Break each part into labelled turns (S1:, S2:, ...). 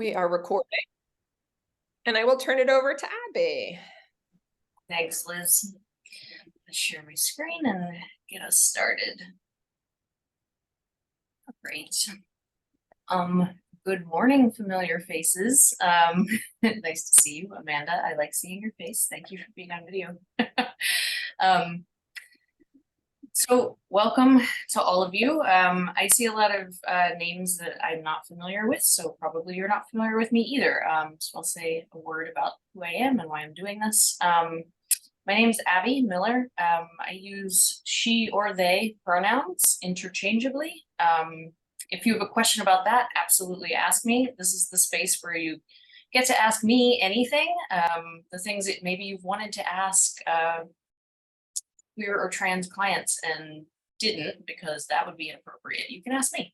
S1: We are recording. And I will turn it over to Abby.
S2: Thanks, Liz. I'll share my screen and get us started. Great. Good morning, familiar faces. Nice to see you, Amanda. I like seeing your face. Thank you for being on video. So welcome to all of you. I see a lot of names that I'm not familiar with, so probably you're not familiar with me either. So I'll say a word about who I am and why I'm doing this. My name's Abby Miller. I use she or they pronouns interchangeably. If you have a question about that, absolutely ask me. This is the space where you get to ask me anything, the things that maybe you've wanted to ask queer or trans clients and didn't, because that would be inappropriate. You can ask me.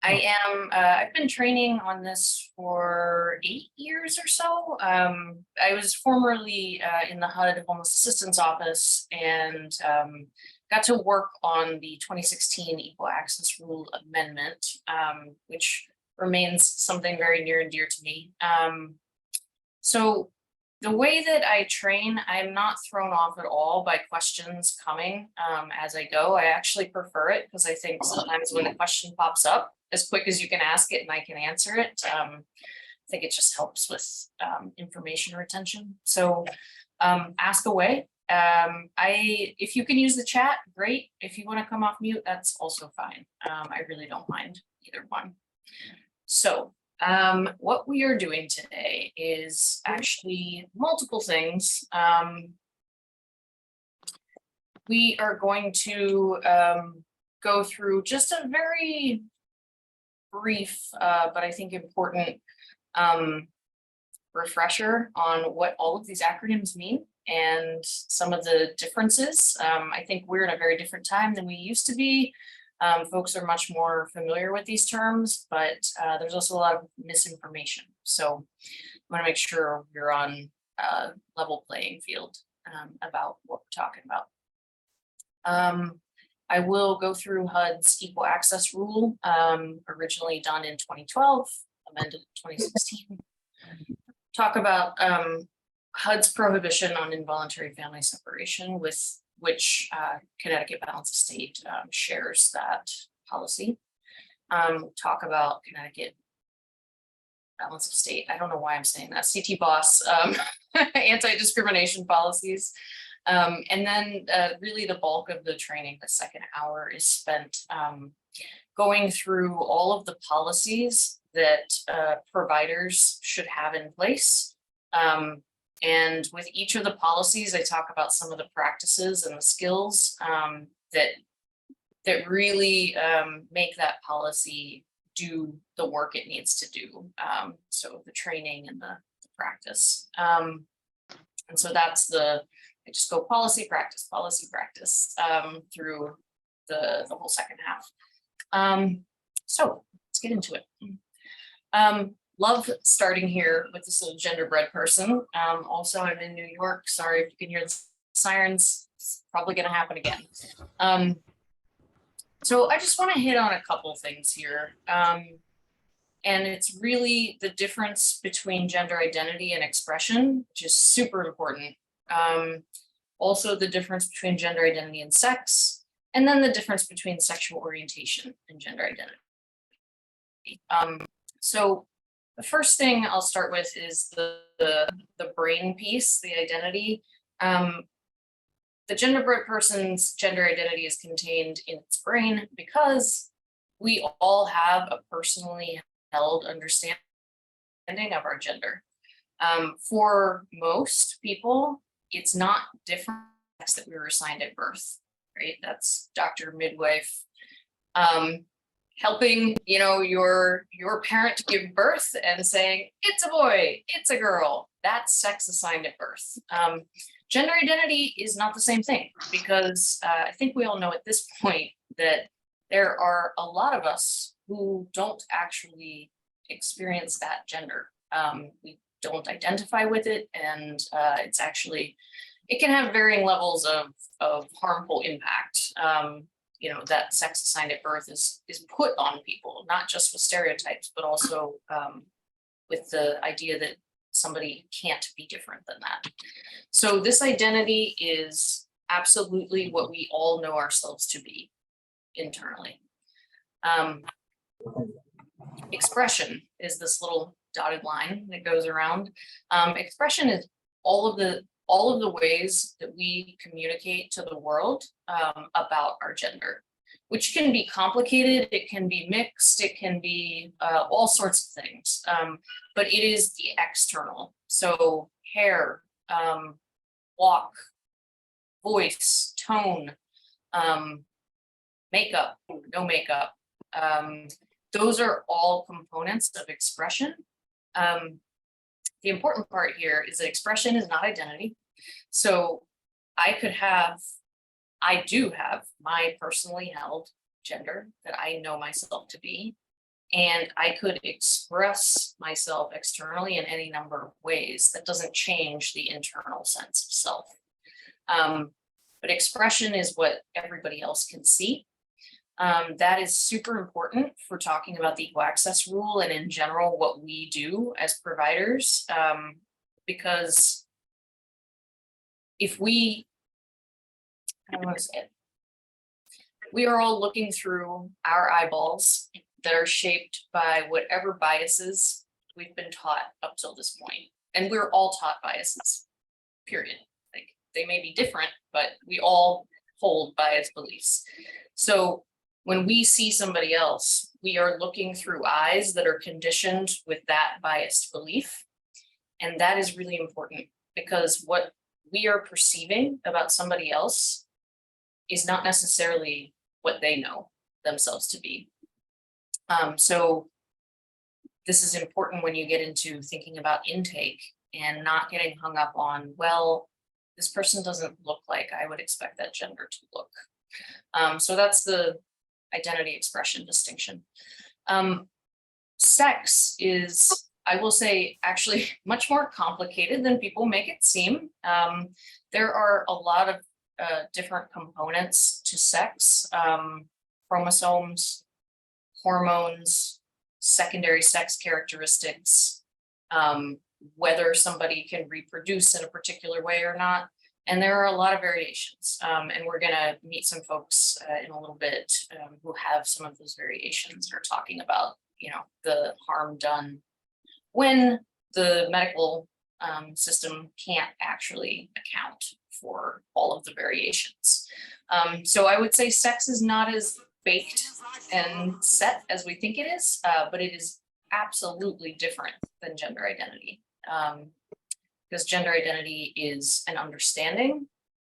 S2: I've been training on this for 8 years or so. I was formerly in the HUD Homeless Assistance Office and got to work on the 2016 Equal Access Rule Amendment, which remains something very near and dear to me. So the way that I train, I'm not thrown off at all by questions coming as I go. I actually prefer it because I think sometimes when a question pops up, as quick as you can ask it and I can answer it, I think it just helps with information retention. So ask away. If you can use the chat, great. If you want to come off mute, that's also fine. I really don't mind either one. So what we are doing today is actually multiple things. We are going to go through just a very brief, but I think important refresher on what all of these acronyms mean and some of the differences. I think we're in a very different time than we used to be. Folks are much more familiar with these terms, but there's also a lot of misinformation. So I want to make sure you're on a level playing field about what we're talking about. I will go through HUD's Equal Access Rule, originally done in 2012, amended in 2016. Talk about HUD's prohibition on involuntary family separation, with which Connecticut Balance of State shares that policy. Talk about Connecticut Balance of State. I don't know why I'm saying that. CT-BOSS, anti-discrimination policies. And then really the bulk of the training, the second hour, is spent going through all of the policies that providers should have in place. And with each of the policies, I talk about some of the practices and the skills that really make that policy do the work it needs to do. So the training and the practice. And so that's I just go policy, practice, through the whole second half. So let's get into it. Love starting here with this little genderbread person. Also, I'm in New York. Sorry if you can hear the sirens. It's probably going to happen again. So I just want to hit on a couple things here. And it's really the difference between gender identity and expression, which is super important. Also the difference between gender identity and sex, and then the difference between sexual orientation and gender identity. So the first thing I'll start with is the brain piece, the identity. The genderbread person's gender identity is contained in its brain because we all have a personally held understanding of our gender. For most people, it's not different that we were assigned at birth, right? That's doctor, midwife, helping, your parent to give birth and saying, it's a boy, it's a girl. That's sex assigned at birth. Gender identity is not the same thing, because I think we all know at this point that there are a lot of us who don't actually experience that gender. We don't identify with it, and it can have varying levels of harmful impact. you know, that sex assigned at birth is put on people, not just with stereotypes, but also with the idea that somebody can't be different than that. So this identity is absolutely what we all know ourselves to be internally. Expression is this little dotted line that goes around. Expression is all of the ways that we communicate to the world about our gender, which can be complicated, it can be mixed, it can be all sorts of things, but it is the external. So hair, walk, voice, tone, makeup, no makeup. Those are all components of expression. The important part here is that expression is not identity. So I do have my personally held gender that I know myself to be, and I could express myself externally in any number of ways. That doesn't change the internal sense of self. But expression is what everybody else can see. That is super important for talking about the equal access rule and in general what we do as providers, because if we, I don't want to say it, we are all looking through our eyeballs that are shaped by whatever biases we've been taught up till this point. And we're all taught biases, period. Like, they may be different, but we all hold biased beliefs. So when we see somebody else, we are looking through eyes that are conditioned with that biased belief. And that is really important, because what we are perceiving about somebody else is not necessarily what they know themselves to be. So this is important when you get into thinking about intake and not getting hung up on, well, this person doesn't look like I would expect that gender to look. So that's the identity expression distinction. Sex is, I will say, actually much more complicated than people make it seem. There are a lot of different components to sex, chromosomes, hormones, secondary sex characteristics, whether somebody can reproduce in a particular way or not. And there are a lot of variations, and we're gonna meet some folks in a little bit who have some of those variations, or talking about, you know, the harm done when the medical system can't actually account for all of the variations. So I would say sex is not as baked and set as we think it is, but it is absolutely different than gender identity. Because gender identity is an understanding,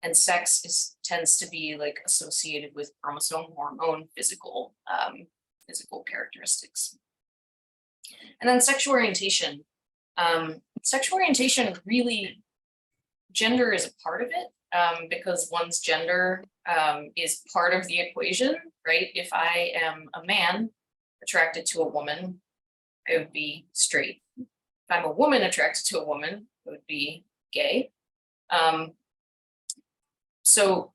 S2: and sex tends to be like associated with chromosome, hormone, physical characteristics. And then sexual orientation. Sexual orientation, really, gender is a part of it, because one's gender is part of the equation, right? If I am a man attracted to a woman, I would be straight. If I'm a woman attracted to a woman, it would be gay. So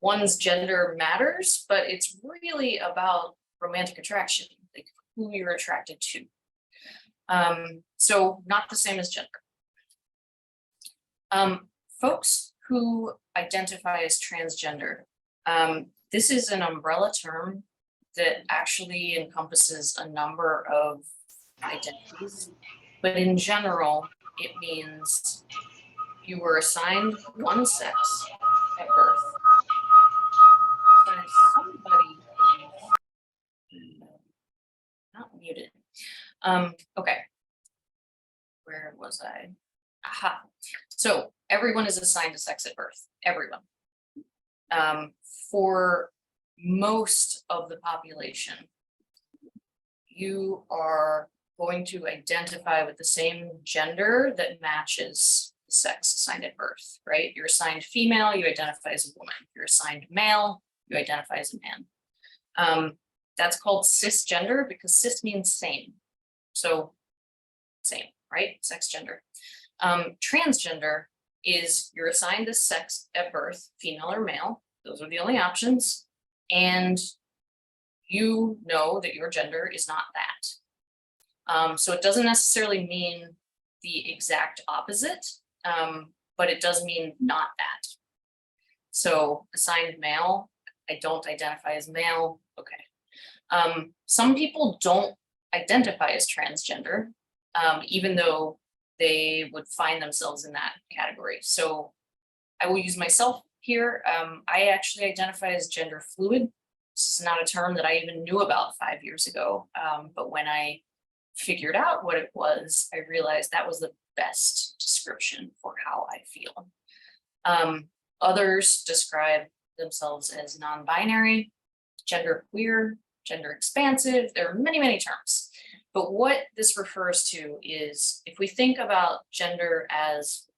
S2: one's gender matters, but it's really about romantic attraction, like who you're attracted to. So not the same as gender. Folks who identify as transgender, this is an umbrella term that actually encompasses a number of identities, but in general, it means you were assigned one sex at birth. There's somebody not muted. Okay, where was I? Aha. So everyone is assigned a sex at birth, everyone. For most of the population, you are going to identify with the same gender that matches the sex assigned at birth, right? You're assigned female, you identify as a woman. You're assigned male, you identify as a man. That's called cisgender because cis means same. So same, right? Sex gender. Transgender is you're assigned a sex at birth, female or male. Those are the only options. and you know that your gender is not that. So it doesn't necessarily mean the exact opposite, but it does mean not that. So assigned male, I don't identify as male, okay. Some people don't identify as transgender, even though they would find themselves in that category. So I will use myself here. I actually identify as gender fluid. This is not a term that I even knew about 5 years ago. But when I figured out what it was, I realized that was the best description for how I feel. Others describe themselves as non-binary, gender queer, gender expansive. There are many, many terms. But what this refers to is if we think about gender as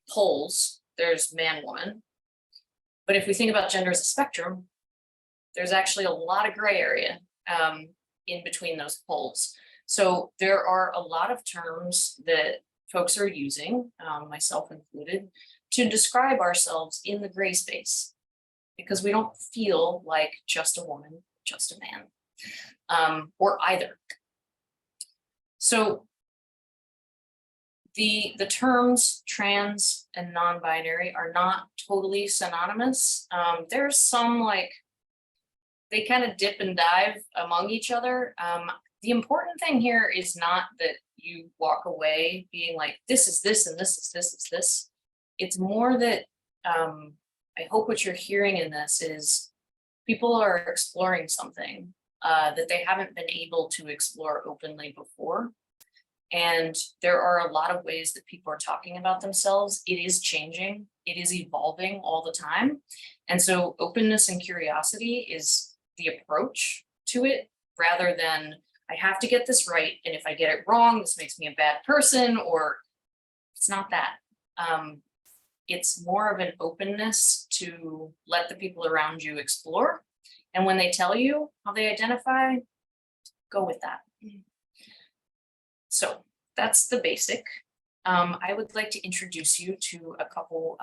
S2: poles, there's man, woman. But if we think about gender as a spectrum, there's actually a lot of gray area in between those poles. So there are a lot of terms that folks are using, myself included, to describe ourselves in the gray space, because we don't feel like just a woman, just a man, or either. So the terms trans and non-binary are not totally synonymous. There's some like, they kind of dip and dive among each other. The important thing here is not that you walk away being like, this is this and this is this is this. It's more that I hope what you're hearing in this is people are exploring something that they haven't been able to explore openly before. And there are a lot of ways that people are talking about themselves. It is changing, it is evolving all the time. And so openness and curiosity is the approach to it, rather than I have to get this right, and if I get it wrong, this makes me a bad person, or it's not that. It's more of an openness to let the people around you explore. And when they tell you how they identify, go with that. So that's the basic. I would like to introduce you to a couple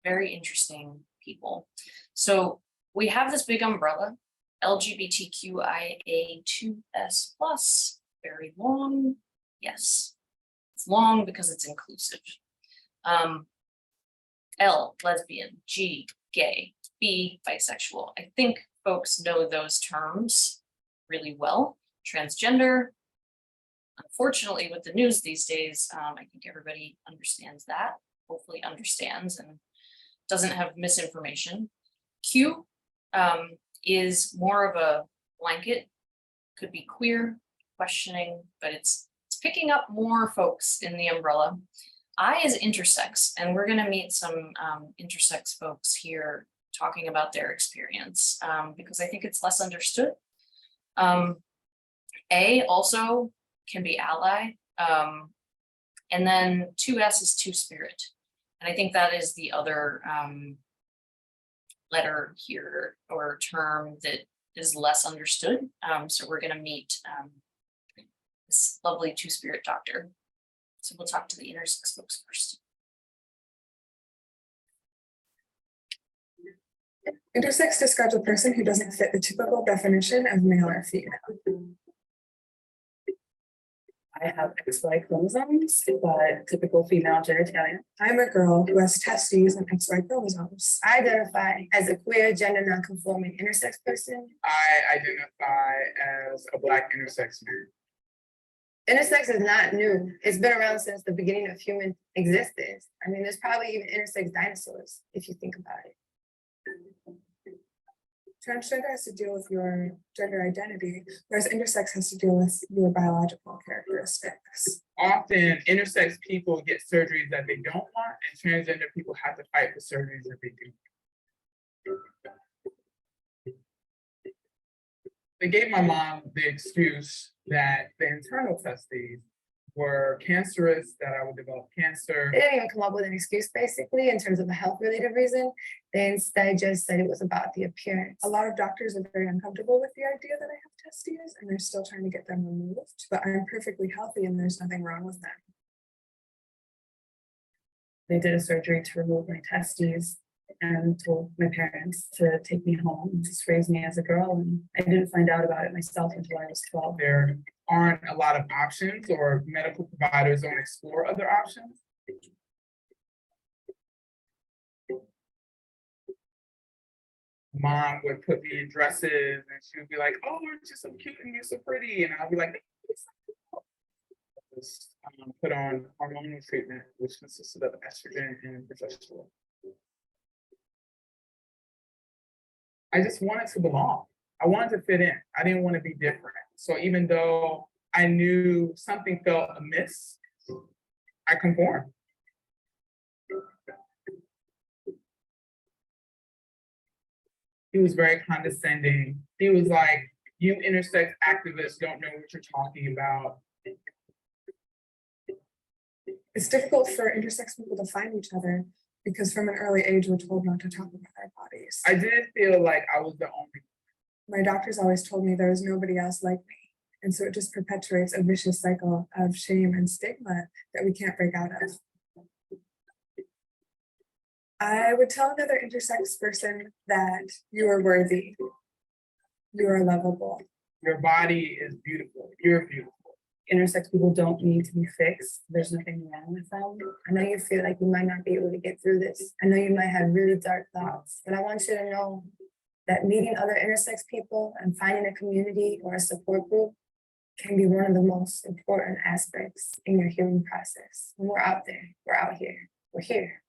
S2: very interesting people. So we have this big umbrella, LGBTQIA2S+, very long. Yes, it's long because it's inclusive. L, lesbian, G, gay, B, bisexual. I think folks know those terms really well. Transgender. Unfortunately, with the news these days, I think everybody understands that, hopefully understands and doesn't have misinformation. Q is more of a blanket, could be queer, questioning, but it's picking up more folks in the umbrella. I is intersex, and we're going to meet some intersex folks here talking about their experience because I think it's less understood. A also can be ally, and then 2S is two-spirit, and I think that is the other letter here or term that is less understood. So we're going to meet this lovely two-spirit doctor. So we'll talk to the intersex folks first.
S3: Intersex describes a person who doesn't fit the typical definition of male or female.
S4: I have XY chromosomes, but typical female genitalia.
S3: I'm a girl who has testes and XY chromosomes.
S5: I identify as a queer, gender non-conforming intersex person.
S6: I identify as a Black intersex man.
S5: Intersex is not new. It's been around since the beginning of human existence. I mean, there's probably even intersex dinosaurs, if you think about it.
S3: Transgender has to deal with your gender identity, whereas intersex has to deal with your biological characteristics.
S6: Often intersex people get surgeries that they don't want, and transgender people have to fight for surgeries that they do. They gave my mom the excuse that the internal testes were cancerous, that I would develop cancer.
S5: They didn't even come up with an excuse, basically, in terms of a health-related reason. They instead just said it was about the appearance.
S3: A lot of doctors are very uncomfortable with the idea that I have testes, and they're still trying to get them removed, but I'm perfectly healthy and there's nothing wrong with them.
S4: They did a surgery to remove my testes. and told my parents to take me home and just raise me as a girl. And I didn't find out about it myself until I was 12.
S6: There aren't a lot of options, or medical providers don't explore other options. Mom would put me in dresses and she would be like, "Oh, aren't you so cute and you're so pretty?" And I'll be like, just, put on hormonal treatment, which consisted of estrogen and progesterone. I just wanted to belong. I wanted to fit in. I didn't want to be different. So even though I knew something felt amiss, I conformed. He was very condescending. He was like, "You intersex activists don't know what you're talking about."
S3: It's difficult for intersex people to find each other because from an early age, we're told not to talk about our bodies.
S6: I did feel like I was the only.
S3: My doctors always told me there was nobody else like me. And so it just perpetuates a vicious cycle of shame and stigma that we can't break out of. I would tell another intersex person that you are worthy. You are lovable.
S6: Your body is beautiful. You're beautiful.
S4: Intersex people don't need to be fixed. There's nothing wrong with them.
S5: I know you feel like you might not be able to get through this. I know you might have really dark thoughts, but I want you to know that meeting other intersex people and finding a community or a support group can be one of the most important aspects in your healing process. When we're out there, we're out here, we're here.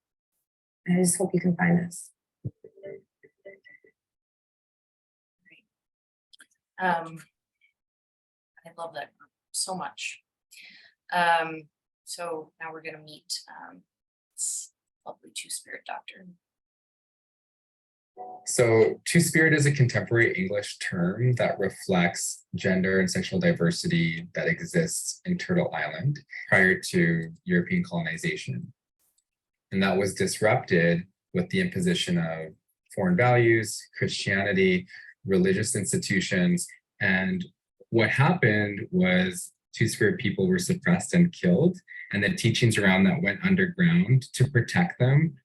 S5: And I just hope you can find us.
S2: I love that group so much. So now we're gonna meet this lovely two-spirit doctor.
S7: So, Two-Spirit is a contemporary English term that reflects gender and sexual diversity that exists in Turtle Island prior to European colonization. And that was disrupted with the imposition of foreign values, Christianity, religious institutions. And what happened was Two-Spirit people were suppressed and killed, and the teachings around that went underground to protect them.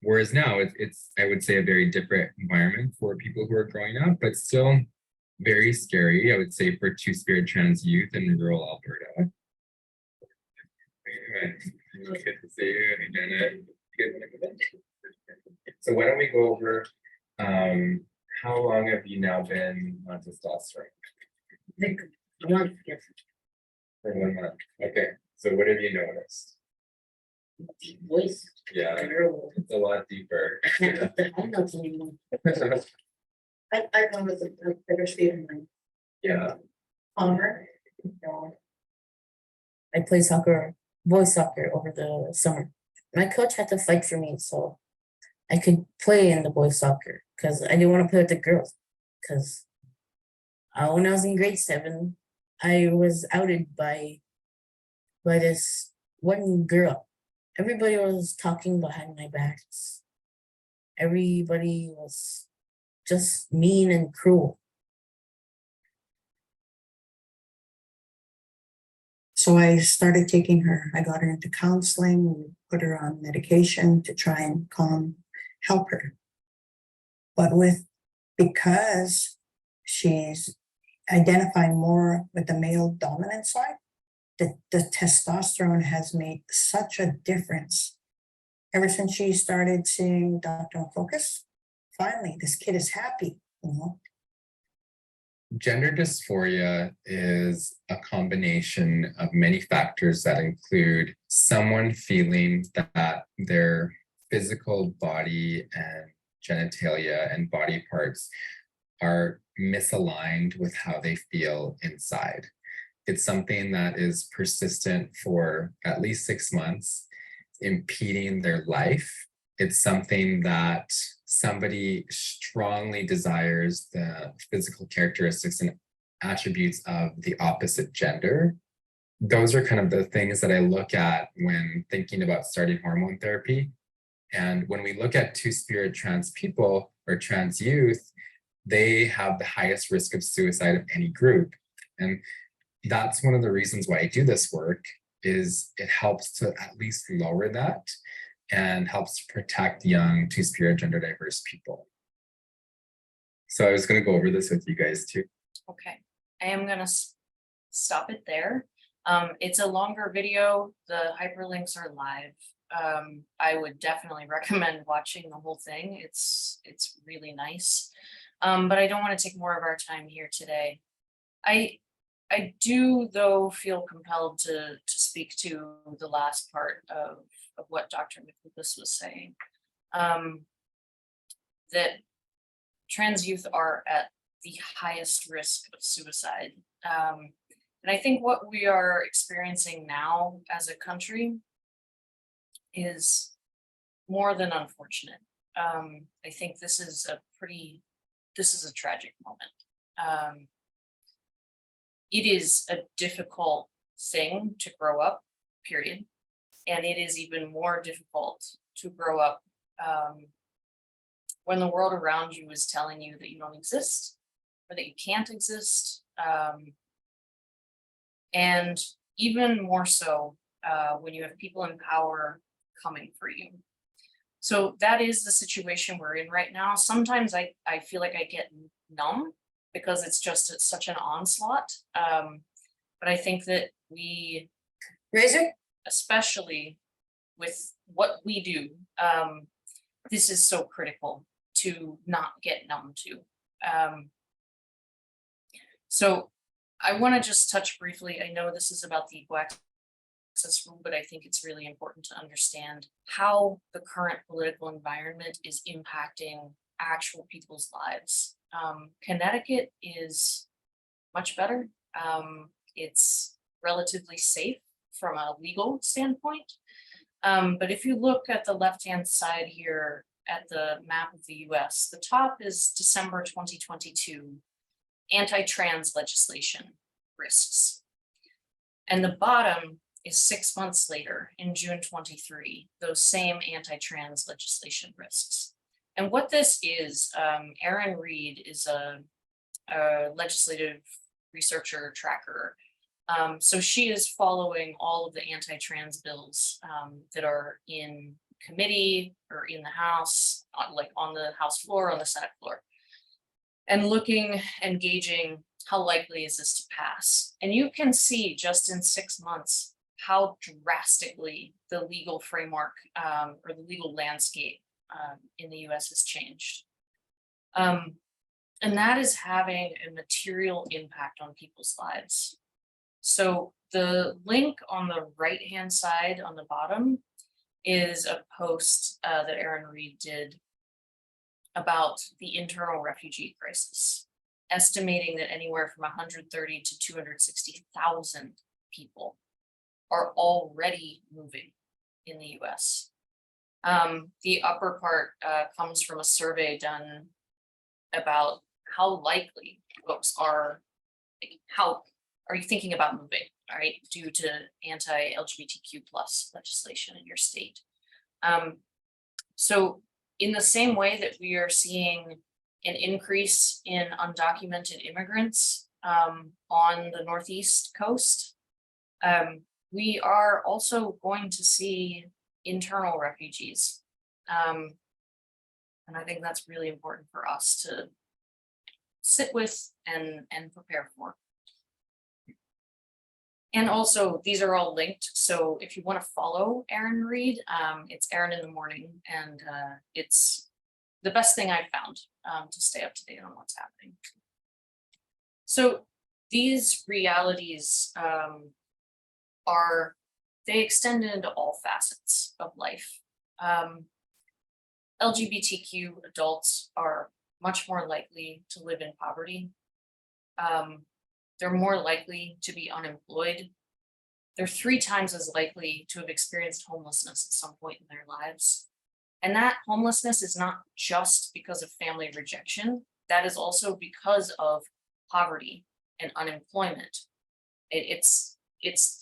S7: Whereas now it's, I would say, a very different environment for people who are growing up, but still very scary, I would say, for Two-Spirit trans youth in rural Alberta. Good to see you, Janet. So why don't we go over, how long have you now been on testosterone? For 1 month. Okay, so what have you noticed?
S8: Voice.
S7: Yeah, it's a lot deeper.
S8: I'm not anymore. I come with a better state of mind.
S7: Yeah,
S8: Calmer.
S9: I played soccer, boys soccer over the summer. My coach had to fight for me so I could play in the boys soccer because I didn't want to play with the girls. Because when I was in grade 7, I was outed by this one girl. Everybody was talking behind my back. Everybody was just mean and cruel.
S8: So I started taking her, I got her into counseling, we put her on medication to try and help her. But because she's identifying more with the male dominant side, the testosterone has made such a difference. Ever since she started seeing Dr. on Focus, finally, this kid is happy, you know.
S7: gender dysphoria is a combination of many factors that include someone feeling that their physical body and genitalia and body parts are misaligned with how they feel inside. It's something that is persistent for at least 6 months, impeding their life. It's something that somebody strongly desires the physical characteristics and attributes of the opposite gender. Those are kind of the things that I look at when thinking about starting hormone therapy. And when we look at two-spirit trans people or trans youth, they have the highest risk of suicide of any group. And that's one of the reasons why I do this work, is it helps to at least lower that and helps protect young two-spirit gender diverse people. So I was going to go over this with you guys too.
S2: Okay, I am gonna stop it there. It's a longer video. The hyperlinks are live. I would definitely recommend watching the whole thing. It's really nice. But I don't want to take more of our time here today. I do though feel compelled to speak to the last part of what Dr. McLucas was saying. That trans youth are at the highest risk of suicide. And I think what we are experiencing now as a country is more than unfortunate. I think this is a tragic moment. It is a difficult thing to grow up, period. And it is even more difficult to grow up when the world around you is telling you that you don't exist or that you can't exist. And even more so when you have people in power coming for you. So that is the situation we're in right now. Sometimes I feel like I get numb because it's such an onslaught. But I think that we,
S5: Razor?
S2: especially with what we do, this is so critical to not get numb to. So I want to just touch briefly. I know this is about the equal access rule, but I think it's really important to understand how the current political environment is impacting actual people's lives. Connecticut is much better. It's relatively safe from a legal standpoint. But if you look at the left-hand side here at the map of the US, the top is December 2022, anti-trans legislation risks. And the bottom is 6 months later in June 23, those same anti-trans legislation risks. And what this is, Erin Reed is a legislative researcher tracker. So she is following all of the anti-trans bills that are in committee or in the House, like on the House floor, on the Senate floor, and looking and gauging how likely is this to pass. And you can see just in 6 months how drastically the legal framework or the legal landscape in the US has changed. And that is having a material impact on people's lives. So the link on the right-hand side on the bottom is a post that Erin Reed did about the internal refugee crisis, estimating that anywhere from 130 to 260,000 people are already moving in the US. The upper part comes from a survey done about how likely folks are, how are you thinking about moving, all right, due to anti-LGBTQ plus legislation in your state. So in the same way that we are seeing an increase in undocumented immigrants on the Northeast coast, we are also going to see internal refugees. And I think that's really important for us to sit with and prepare for. And also, these are all linked. So if you want to follow Erin Reed, it's Erin in the Morning, and it's the best thing I've found to stay up to date on what's happening. So these realities they extend into all facets of life. LGBTQ adults are much more likely to live in poverty. They're more likely to be unemployed. They're 3 times as likely to have experienced homelessness at some point in their lives. And that homelessness is not just because of family rejection, that is also because of poverty and unemployment. It's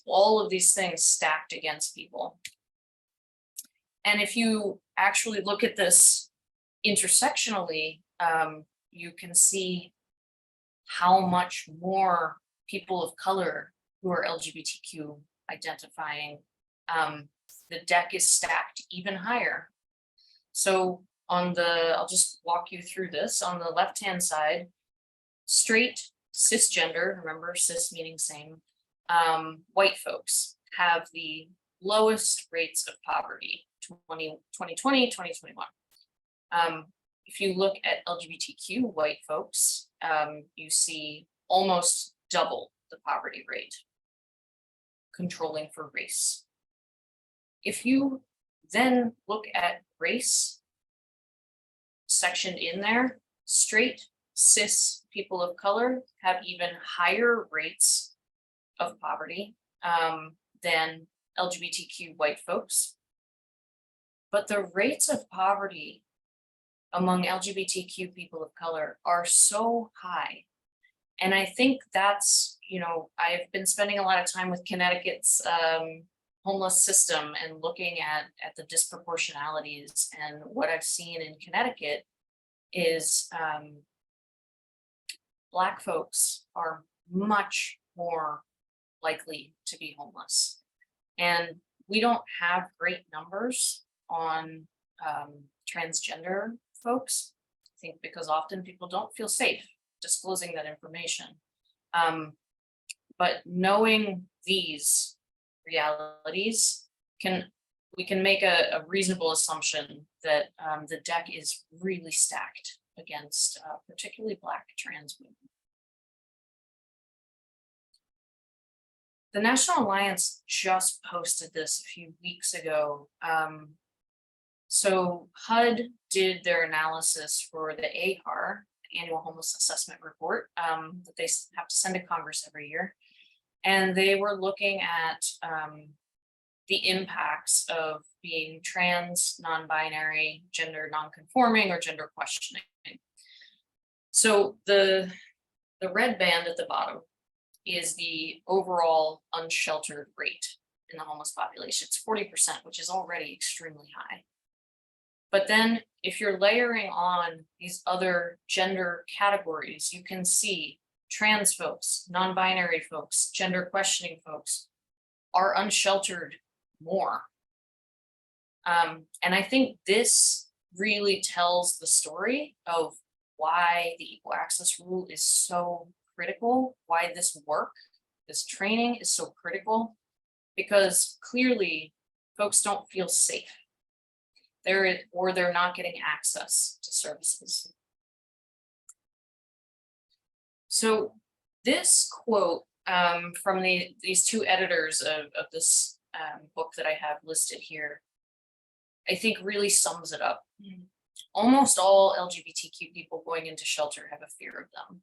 S2: all of these things stacked against people. And if you actually look at this intersectionally, you can see how much more people of color who are LGBTQ identifying the deck is stacked even higher. So on the, I'll just walk you through this. On the left-hand side, straight cisgender, remember cis meaning same, white folks have the lowest rates of poverty, 2020, 2021. If you look at LGBTQ white folks, you see almost double the poverty rate, controlling for race. If you then look at race sectioned in there, straight cis people of color have even higher rates of poverty than LGBTQ white folks. But the rates of poverty among LGBTQ people of color are so high. And I think that's, you know, I've been spending a lot of time with Connecticut's homeless system and looking at the disproportionalities. And what I've seen in Connecticut is Black folks are much more likely to be homeless. And we don't have great numbers on transgender folks, I think because often people don't feel safe disclosing that information. But knowing these realities, we can make a reasonable assumption that the deck is really stacked against particularly Black trans women. The National Alliance just posted this a few weeks ago. So HUD did their analysis for the AHAR, Annual Homeless Assessment Report, that they have to send to Congress every year. And they were looking at the impacts of being trans, non-binary, gender non-conforming, or gender questioning. So the red band at the bottom is the overall unsheltered rate in the homeless population. It's 40%, which is already extremely high. But then if you're layering on these other gender categories, you can see trans folks, non-binary folks, gender questioning folks are unsheltered more. And I think this really tells the story of why the Equal Access Rule is so critical, why this work, this training is so critical, because clearly folks don't feel safe. They're not getting access to services. So this quote from these two editors of this book that I have listed here, I think really sums it up. Almost all LGBTQ people going into shelter have a fear of them.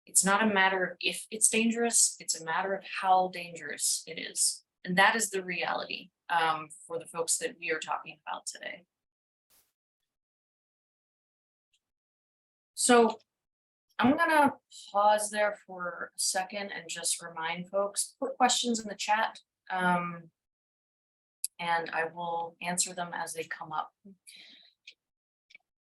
S2: It's not a matter of if it's dangerous, it's a matter of how dangerous it is. And that is the reality for the folks that we are talking about today. So I'm gonna pause there for a second and just remind folks, put questions in the chat, and I will answer them as they come up.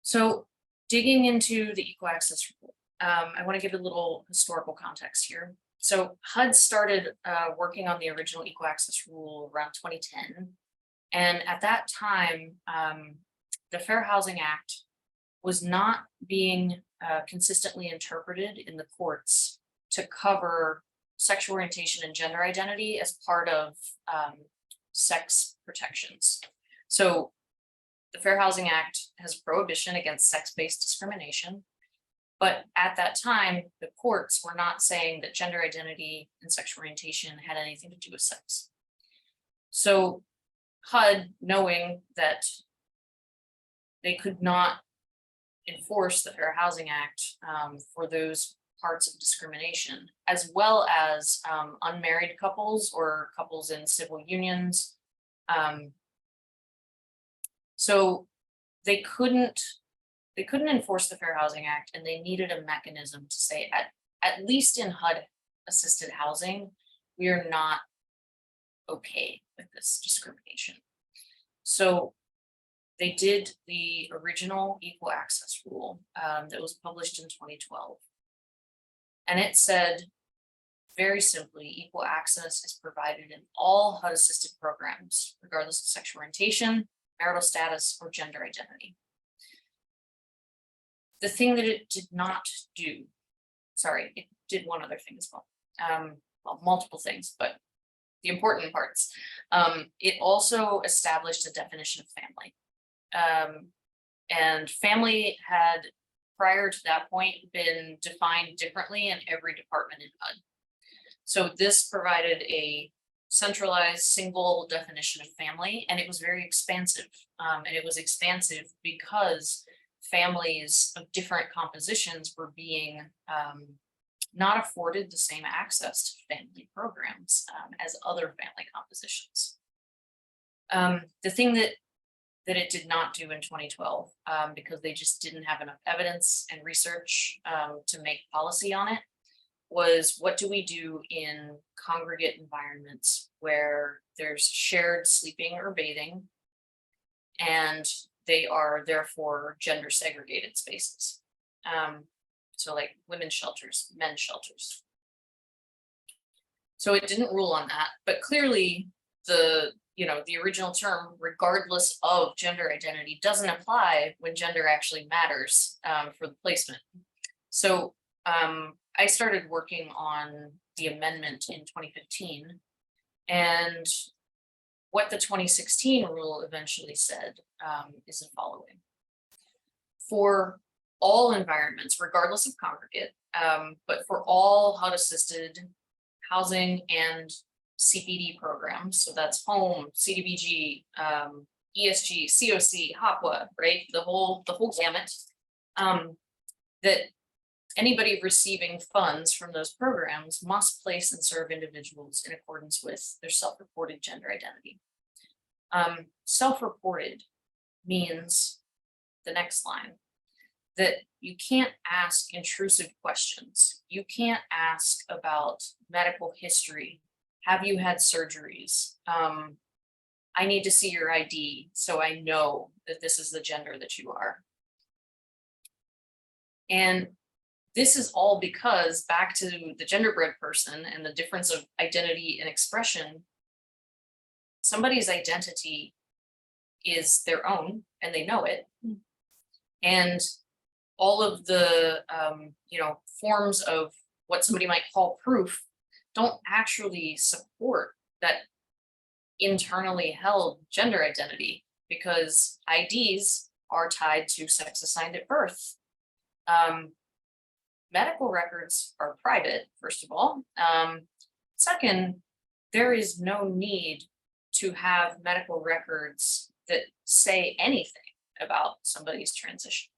S2: So digging into the Equal Access Rule, I want to give a little historical context here. So HUD started working on the original Equal Access Rule around 2010. And at that time, the Fair Housing Act was not being consistently interpreted in the courts to cover sexual orientation and gender identity as part of sex protections. So the Fair Housing Act has prohibition against sex-based discrimination. But at that time, the courts were not saying that gender identity and sexual orientation had anything to do with sex. So HUD, knowing that they could not enforce the Fair Housing Act for those parts of discrimination, as well as unmarried couples or couples in civil unions. So they couldn't enforce the Fair Housing Act, and they needed a mechanism to say, at least in HUD assisted housing, we are not okay with this discrimination. So they did the original Equal Access Rule that was published in 2012. And it said very simply, equal access is provided in all HUD-assisted programs, regardless of sexual orientation, marital status, or gender identity. The thing that it did not do, sorry, it did one other thing as well. Well, multiple things, but the important parts. It also established a definition of family. And family had, prior to that point, been defined differently in every department in HUD. So this provided a centralized single definition of family, and it was very expansive. And it was expansive because families of different compositions were being not afforded the same access to family programs as other family compositions. The thing that it did not do in 2012, because they just didn't have enough evidence and research to make policy on it, was what do we do in congregate environments where there's shared sleeping or bathing, and they are therefore gender segregated spaces. So like women's shelters, men's shelters. So it didn't rule on that, but clearly the original term, regardless of gender identity, doesn't apply when gender actually matters for the placement. So I started working on the amendment in 2015, and what the 2016 rule eventually said is the following. For all environments, regardless of congregate, but for all HUD-assisted housing and CPD programs, so that's home, CDBG, ESG, COC, HOPWA, right? The whole gamut, that anybody receiving funds from those programs must place and serve individuals in accordance with their self-reported gender identity. Self-reported means the next line, that you can't ask intrusive questions. You can't ask about medical history. Have you had surgeries? I need to see your ID so I know that this is the gender that you are. And this is all because, back to the genderbread person and the difference of identity and expression, somebody's identity is their own and they know it. And all of the forms of what somebody might call proof don't actually support that internally held gender identity, because IDs are tied to sex assigned at birth. Medical records are private, first of all. Second, there is no need to have medical records that say anything about somebody's transition.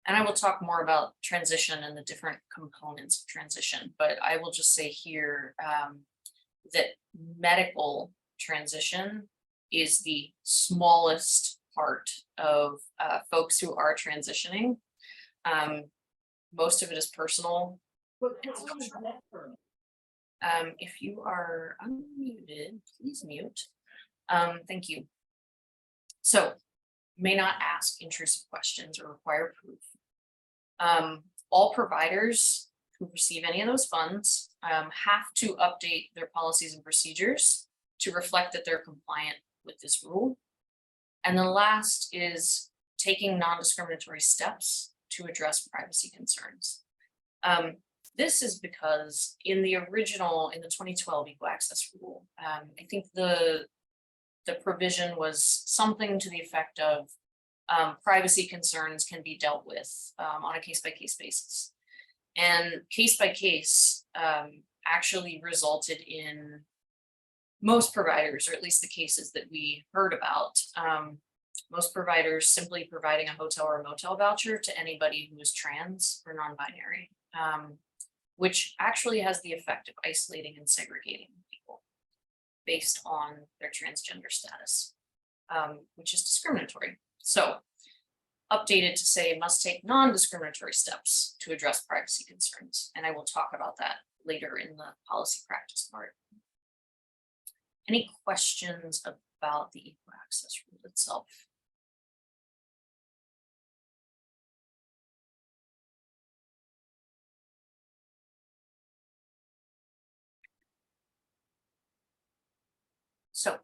S2: And I will talk more about transition and the different components of transition, but I will just say here that medical transition is the smallest part of folks who are transitioning. Most of it is personal. If you are unmuted, please mute. Thank you. So, may not ask intrusive questions or require proof. All providers who receive any of those funds have to update their policies and procedures to reflect that they're compliant with this rule. And the last is taking non-discriminatory steps to address privacy concerns. This is because in the 2012 Equal Access Rule, I think the provision was something to the effect of privacy concerns can be dealt with on a case-by-case basis. And case-by-case actually resulted in most providers, or at least the cases that we heard about, most providers simply providing a hotel or a motel voucher to anybody who is trans or non-binary, which actually has the effect of isolating and segregating people based on their transgender status, which is discriminatory. So updated to say must take non-discriminatory steps to address privacy concerns. And I will talk about that later in the policy practice part. Any questions about the Equal Access Rule itself? So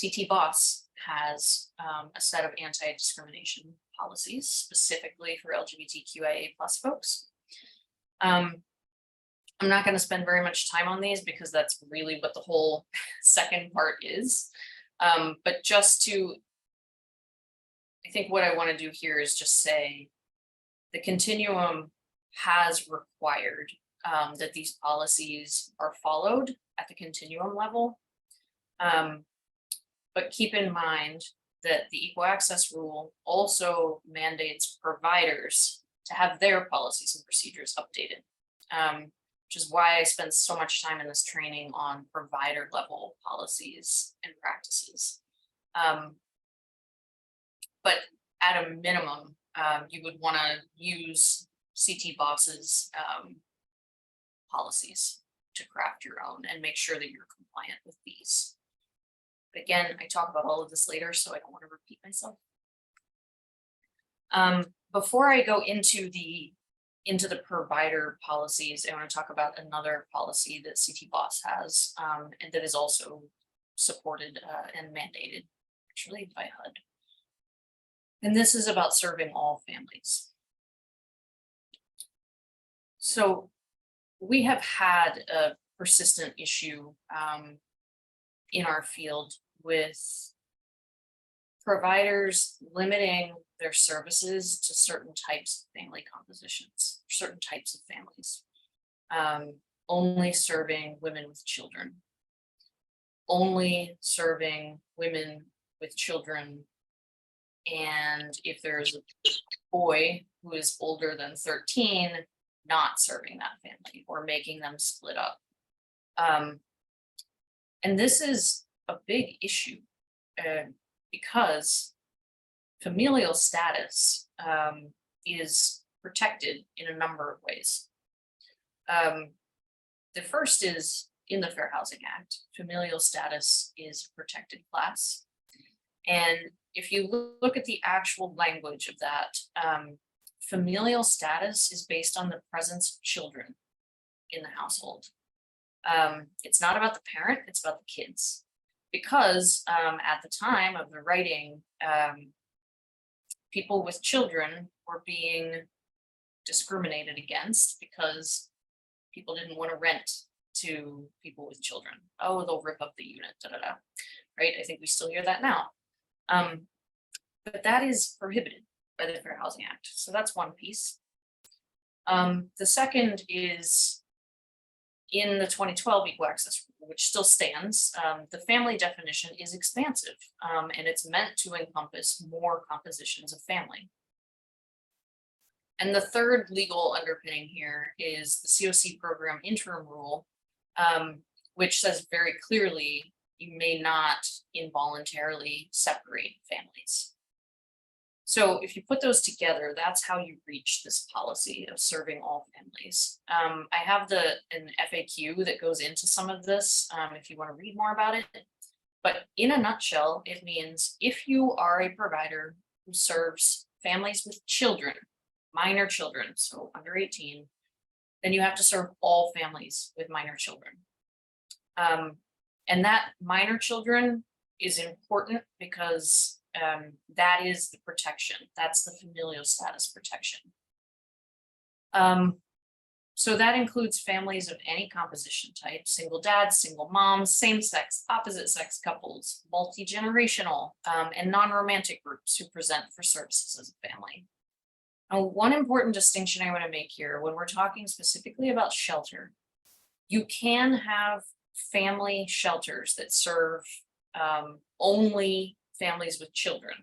S2: CT Boss has a set of anti-discrimination policies specifically for LGBTQIA plus folks. I'm not going to spend very much time on these because that's really what the whole second part is. But just to, I think what I want to do here is just say the continuum has required that these policies are followed at the continuum level. But keep in mind that the equal access rule also mandates providers to have their policies and procedures updated. Which is why I spend so much time in this training on provider level policies and practices. But at a minimum, you would want to use CT Boss's policies to craft your own and make sure that you're compliant with these. But again, I talk about all of this later, so I don't want to repeat myself. Before I go into the provider policies, I want to talk about another policy that CT Boss has, and that is also supported and mandated actually by HUD. And this is about serving all families. So we have had a persistent issue in our field with providers limiting their services to certain types of family compositions, certain types of families, only serving women with children, only serving women with children. And if there's a boy who is older than 13, not serving that family or making them split up. And this is a big issue because familial status is protected in a number of ways. The first is in the Fair Housing Act, familial status is a protected class. And if you look at the actual language of that, familial status is based on the presence of children in the household. It's not about the parent, it's about the kids. Because at the time of the writing, people with children were being discriminated against because people didn't want to rent to people with children. Oh, they'll rip up the unit, da da da. Right? I think we still hear that now. But that is prohibited by the Fair Housing Act. So that's one piece. The second is in the 2012 Equal Access Rule, which still stands. The family definition is expansive, and it's meant to encompass more compositions of family. And the third legal underpinning here is the COC program interim rule, which says very clearly you may not involuntarily separate families. So if you put those together, that's how you reach this policy of serving all families. I have an FAQ that goes into some of this if you want to read more about it. But in a nutshell, it means if you are a provider who serves families with children, minor children, so under 18, then you have to serve all families with minor children. And that minor children is important because that is the protection. That's the familial status protection. So that includes families of any composition type, single dads, single moms, same sex, opposite sex couples, multi-generational, and non-romantic groups who present for services as a family. Now, one important distinction I want to make here, when we're talking specifically about shelter, you can have family shelters that serve only families with children.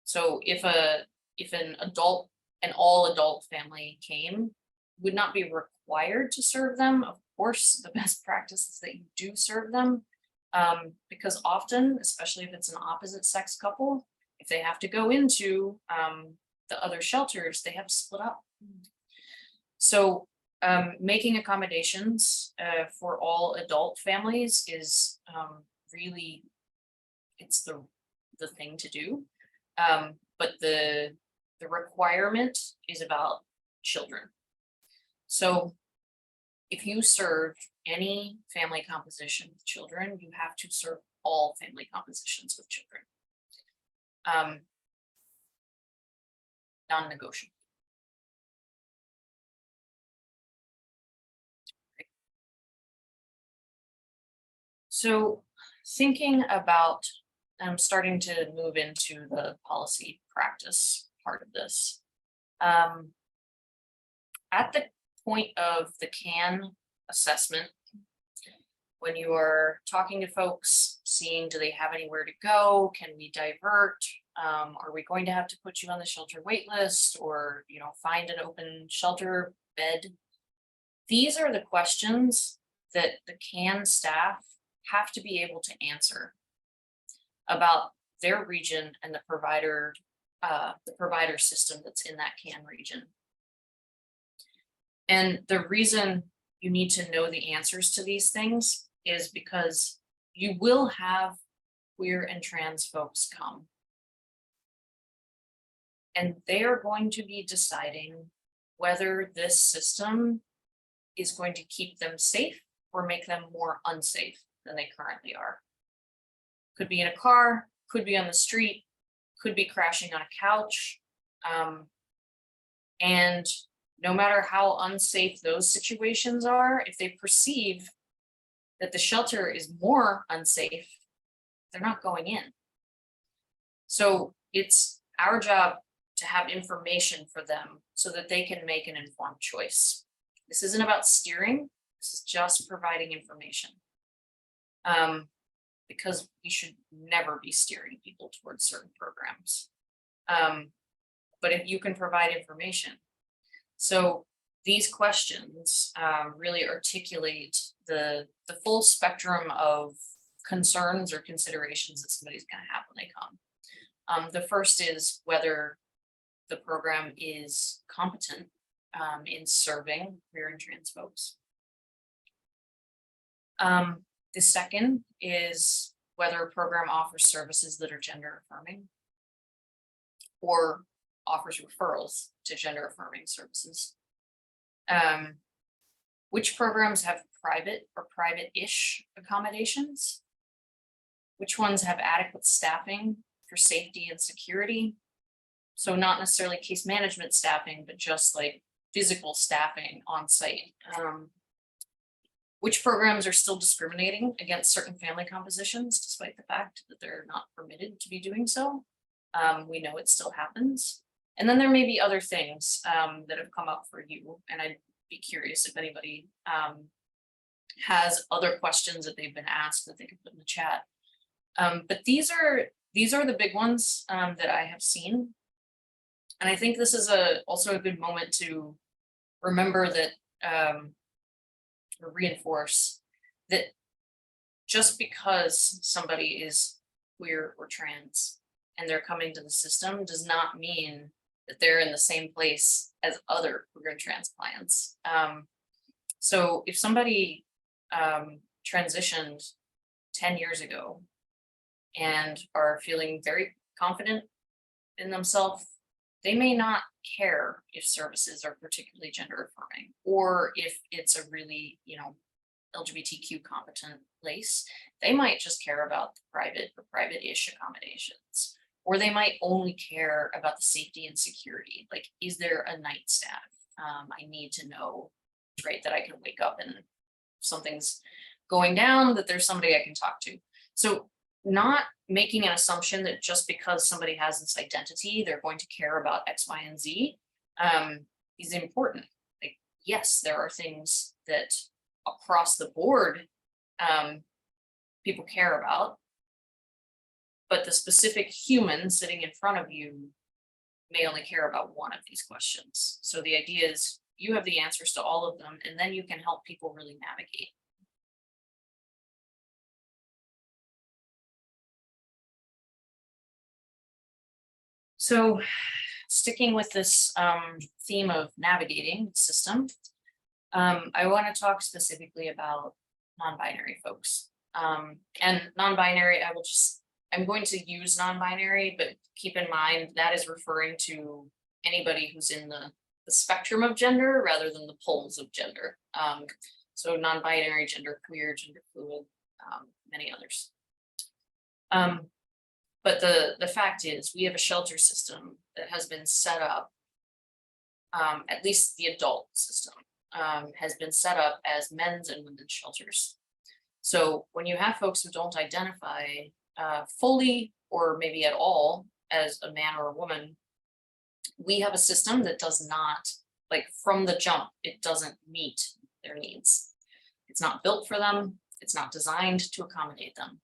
S2: So if an all adult family came, would not be required to serve them. Of course, the best practice is that you do serve them, because often, especially if it's an opposite sex couple, if they have to go into the other shelters, they have to split up. So making accommodations for all adult families is really, it's the thing to do. But the requirement is about children. So if you serve any family composition with children, you have to serve all family compositions with children. Non-negotiable. So thinking about, I'm starting to move into the policy practice part of this. At the point of the CAN assessment, when you are talking to folks, seeing do they have anywhere to go, can we divert? Are we going to have to put you on the shelter wait list, or find an open shelter bed? These are the questions that the CAN staff have to be able to answer about their region and the provider system that's in that CAN region. And the reason you need to know the answers to these things is because you will have queer and trans folks come. And they are going to be deciding whether this system is going to keep them safe or make them more unsafe than they currently are. Could be in a car, could be on the street, could be crashing on a couch. And no matter how unsafe those situations are, if they perceive that the shelter is more unsafe, they're not going in. So it's our job to have information for them so that they can make an informed choice. This isn't about steering, this is just providing information. Because we should never be steering people towards certain programs. But if you can provide information. So these questions really articulate the full spectrum of concerns or considerations that somebody's going to have when they come. The first is whether the program is competent in serving queer and trans folks. The second is whether a program offers services that are gender affirming or offers referrals to gender affirming services. Which programs have private or private-ish accommodations? Which ones have adequate staffing for safety and security? So not necessarily case management staffing, but just like physical staffing on site. Which programs are still discriminating against certain family compositions, despite the fact that they're not permitted to be doing so? We know it still happens. And then there may be other things that have come up for you, and I'd be curious if anybody has other questions that they've been asked that they could put in the chat. But these are the big ones that I have seen. And I think this is also a good moment to remember that or reinforce that just because somebody is queer or trans and they're coming to the system does not mean that they're in the same place as other queer and trans clients. So if somebody transitioned 10 years ago and are feeling very confident in themselves, they may not care if services are particularly gender affirming or if it's a really, LGBTQ competent place. They might just care about the private or private-ish accommodations, or they might only care about the safety and security. Like, is there a night staff? I need to know, right, that I can wake up and if something's going down, that there's somebody I can talk to. So not making an assumption that just because somebody has this identity, they're going to care about X, Y, and Z is important. Like, yes, there are things that across the board people care about, but the specific human sitting in front of you may only care about one of these questions. So the idea is you have the answers to all of them, and then you can help people really navigate. So sticking with this theme of navigating the system, I want to talk specifically about non-binary folks. And non-binary, I'm going to use non-binary, but keep in mind that is referring to anybody who's in the spectrum of gender rather than the poles of gender. So non-binary, gender queer, gender fluid, many others. But the fact is, we have a shelter system that has been set up, at least the adult system, has been set up as men's and women's shelters. So when you have folks who don't identify fully or maybe at all as a man or a woman, we have a system that does not, like from the jump, it doesn't meet their needs. It's not built for them. It's not designed to accommodate them.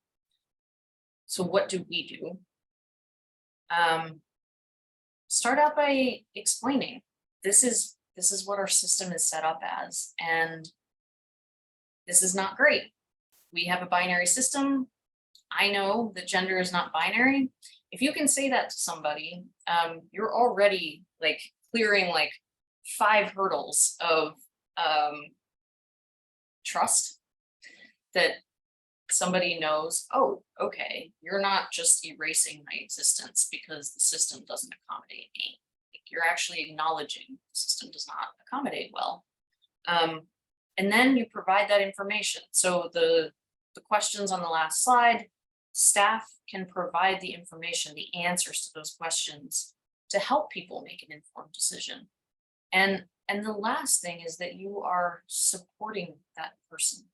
S2: So what do we do? Start out by explaining this is what our system is set up as, and this is not great. We have a binary system. I know that gender is not binary. If you can say that to somebody, you're already like clearing like 5 hurdles of trust, that somebody knows, oh, okay, you're not just erasing my existence because the system doesn't accommodate me. You're actually acknowledging the system does not accommodate well. And then you provide that information. So the questions on the last slide, staff can provide the information, the answers to those questions to help people make an informed decision. And the last thing is that you are supporting that person,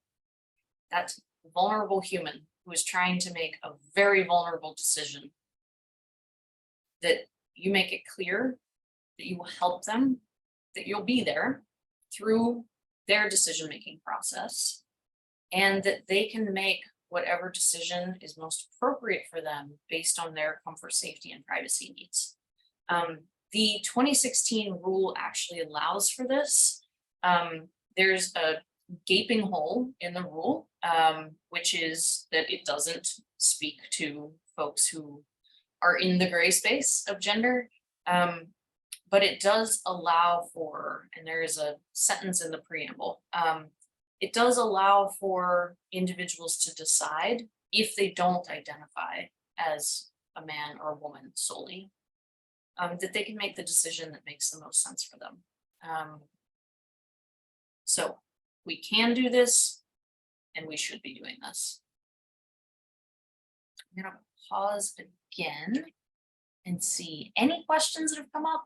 S2: that vulnerable human who is trying to make a very vulnerable decision, that you make it clear that you will help them, that you'll be there through their decision-making process, and that they can make whatever decision is most appropriate for them based on their comfort, safety, and privacy needs. The 2016 rule actually allows for this. There's a gaping hole in the rule, which is that it doesn't speak to folks who are in the gray space of gender. But it does allow for, and there is a sentence in the preamble, it does allow for individuals to decide if they don't identify as a man or a woman solely, that they can make the decision that makes the most sense for them. So we can do this, and we should be doing this. I'm gonna pause again and see any questions that have come up.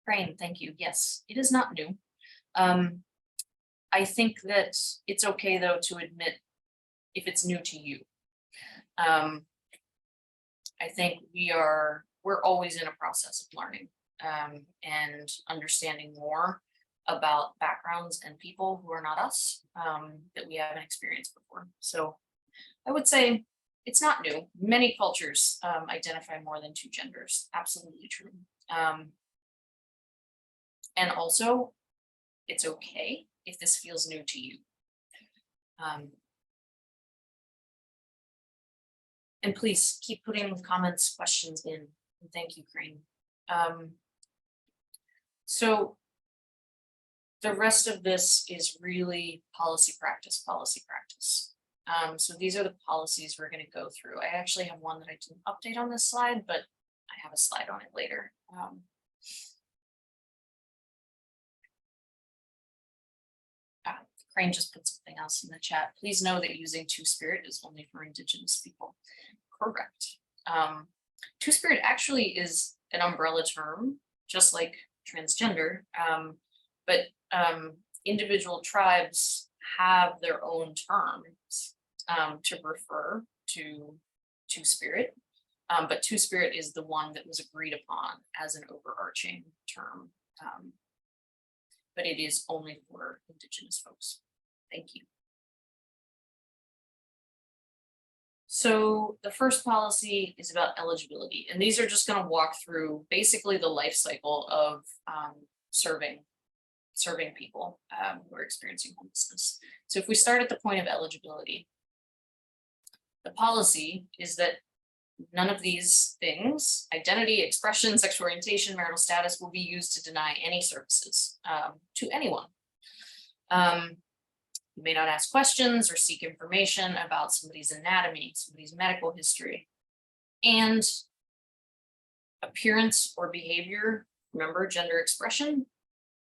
S2: Crane, thank you. Yes, it is not new. I think that it's okay though to admit if it's new to you. I think we're always in a process of learning and understanding more about backgrounds and people who are not us, that we haven't experienced before. So I would say it's not new. Many cultures identify more than 2 genders. Absolutely true. And also, it's okay if this feels new to you. And please keep putting comments, questions in. Thank you, Crane. So the rest of this is really policy practice. So these are the policies we're going to go through. I actually have one that I didn't update on this slide, but I have a slide on it later. Crane just put something else in the chat. Please know that using Two-Spirit is only for Indigenous people. Correct. Two-Spirit actually is an umbrella term, just like transgender, but individual tribes have their own terms to refer to Two-Spirit, but Two-Spirit is the one that was agreed upon as an overarching term, but it is only for Indigenous folks. Thank you. So the first policy is about eligibility, and these are just going to walk through basically the life cycle of serving people who are experiencing homelessness. So if we start at the point of eligibility, the policy is that none of these things, identity, expression, sexual orientation, marital status, will be used to deny any services to anyone. You may not ask questions or seek information about somebody's anatomy, somebody's medical history, and appearance or behavior remember, gender expression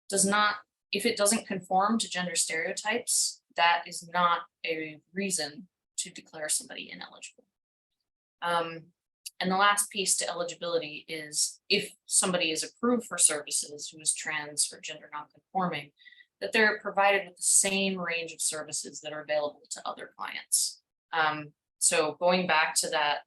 S2: does not, if it doesn't conform to gender stereotypes, that is not a reason to declare somebody ineligible. And the last piece to eligibility is if somebody is approved for services who is trans or gender nonconforming, that they're provided with the same range of services that are available to other clients. So going back to that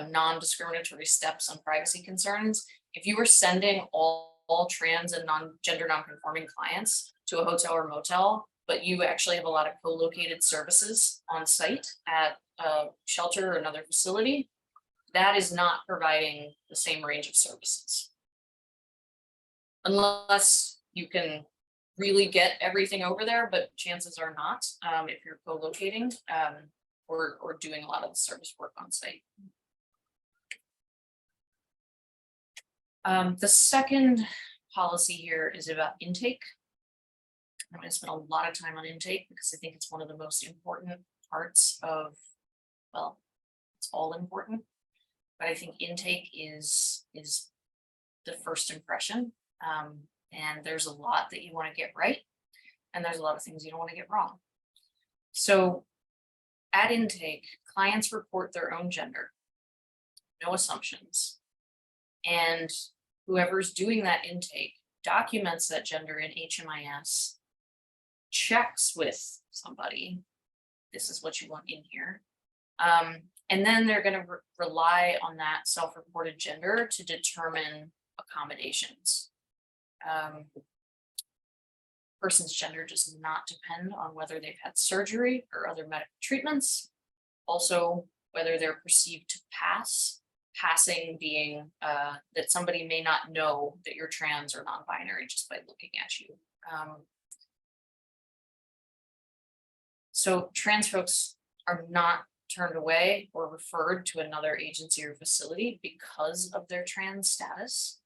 S2: non-discriminatory steps on privacy concerns, if you were sending all trans and gender nonconforming clients to a hotel or motel, but you actually have a lot of co-located services on site at a shelter or another facility, that is not providing the same range of services. Unless you can really get everything over there, but chances are not, if you're co-locating or doing a lot of the service work on site. The second policy here is about intake. I'm going to spend a lot of time on intake because I think it's one of the most important parts of, well, it's all important, but I think intake is the first impression. And there's a lot that you want to get right, and there's a lot of things you don't want to get wrong. So at intake, clients report their own gender, no assumptions. And whoever's doing that intake documents that gender in HMIS, checks with somebody, this is what you want in here. And then they're going to rely on that self-reported gender to determine accommodations. Person's gender does not depend on whether they've had surgery or other medical treatments. Also, whether they're perceived to pass, passing being that somebody may not know that you're trans or non-binary just by looking at you. So trans folks are not turned away or referred to another agency or facility because of their trans status,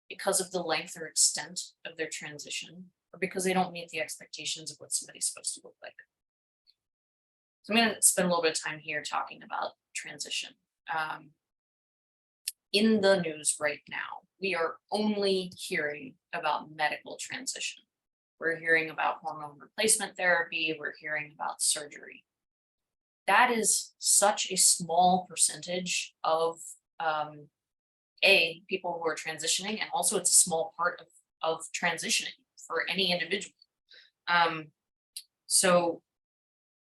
S2: because of the length or extent of their transition, or because they don't meet the expectations of what somebody's supposed to look like. So I'm going to spend a little bit of time here talking about transition. In the news right now, we are only hearing about medical transition. We're hearing about hormone replacement therapy. We're hearing about surgery. That is such a small percentage of people who are transitioning, and also it's a small part of transitioning for any individual. So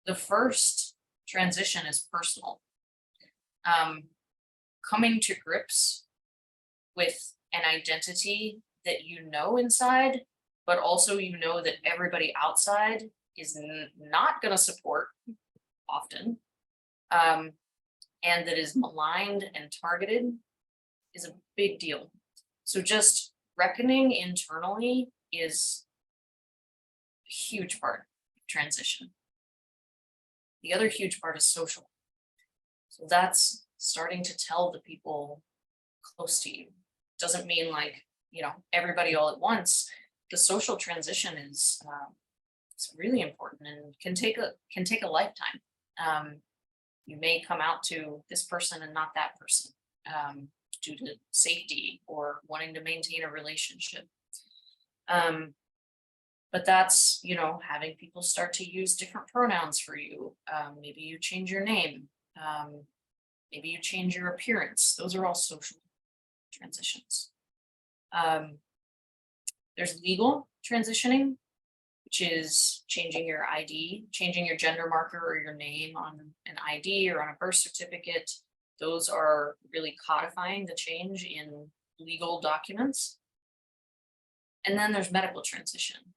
S2: the first transition is personal. Coming to grips with an identity that you know inside, but also you know that everybody outside is not going to support often, and that is maligned and targeted is a big deal. So just reckoning internally is a huge part of transition. The other huge part is social. So that's starting to tell the people close to you. Doesn't mean like, you know, everybody all at once. The social transition is it's really important and can take a lifetime. You may come out to this person and not that person due to safety or wanting to maintain a relationship. But that's, you know, having people start to use different pronouns for you. Maybe you change your name. Maybe you change your appearance. Those are all social transitions. There's legal transitioning, which is changing your ID, changing your gender marker or your name on an ID or on a birth certificate. Those are really codifying the change in legal documents. And then there's medical transition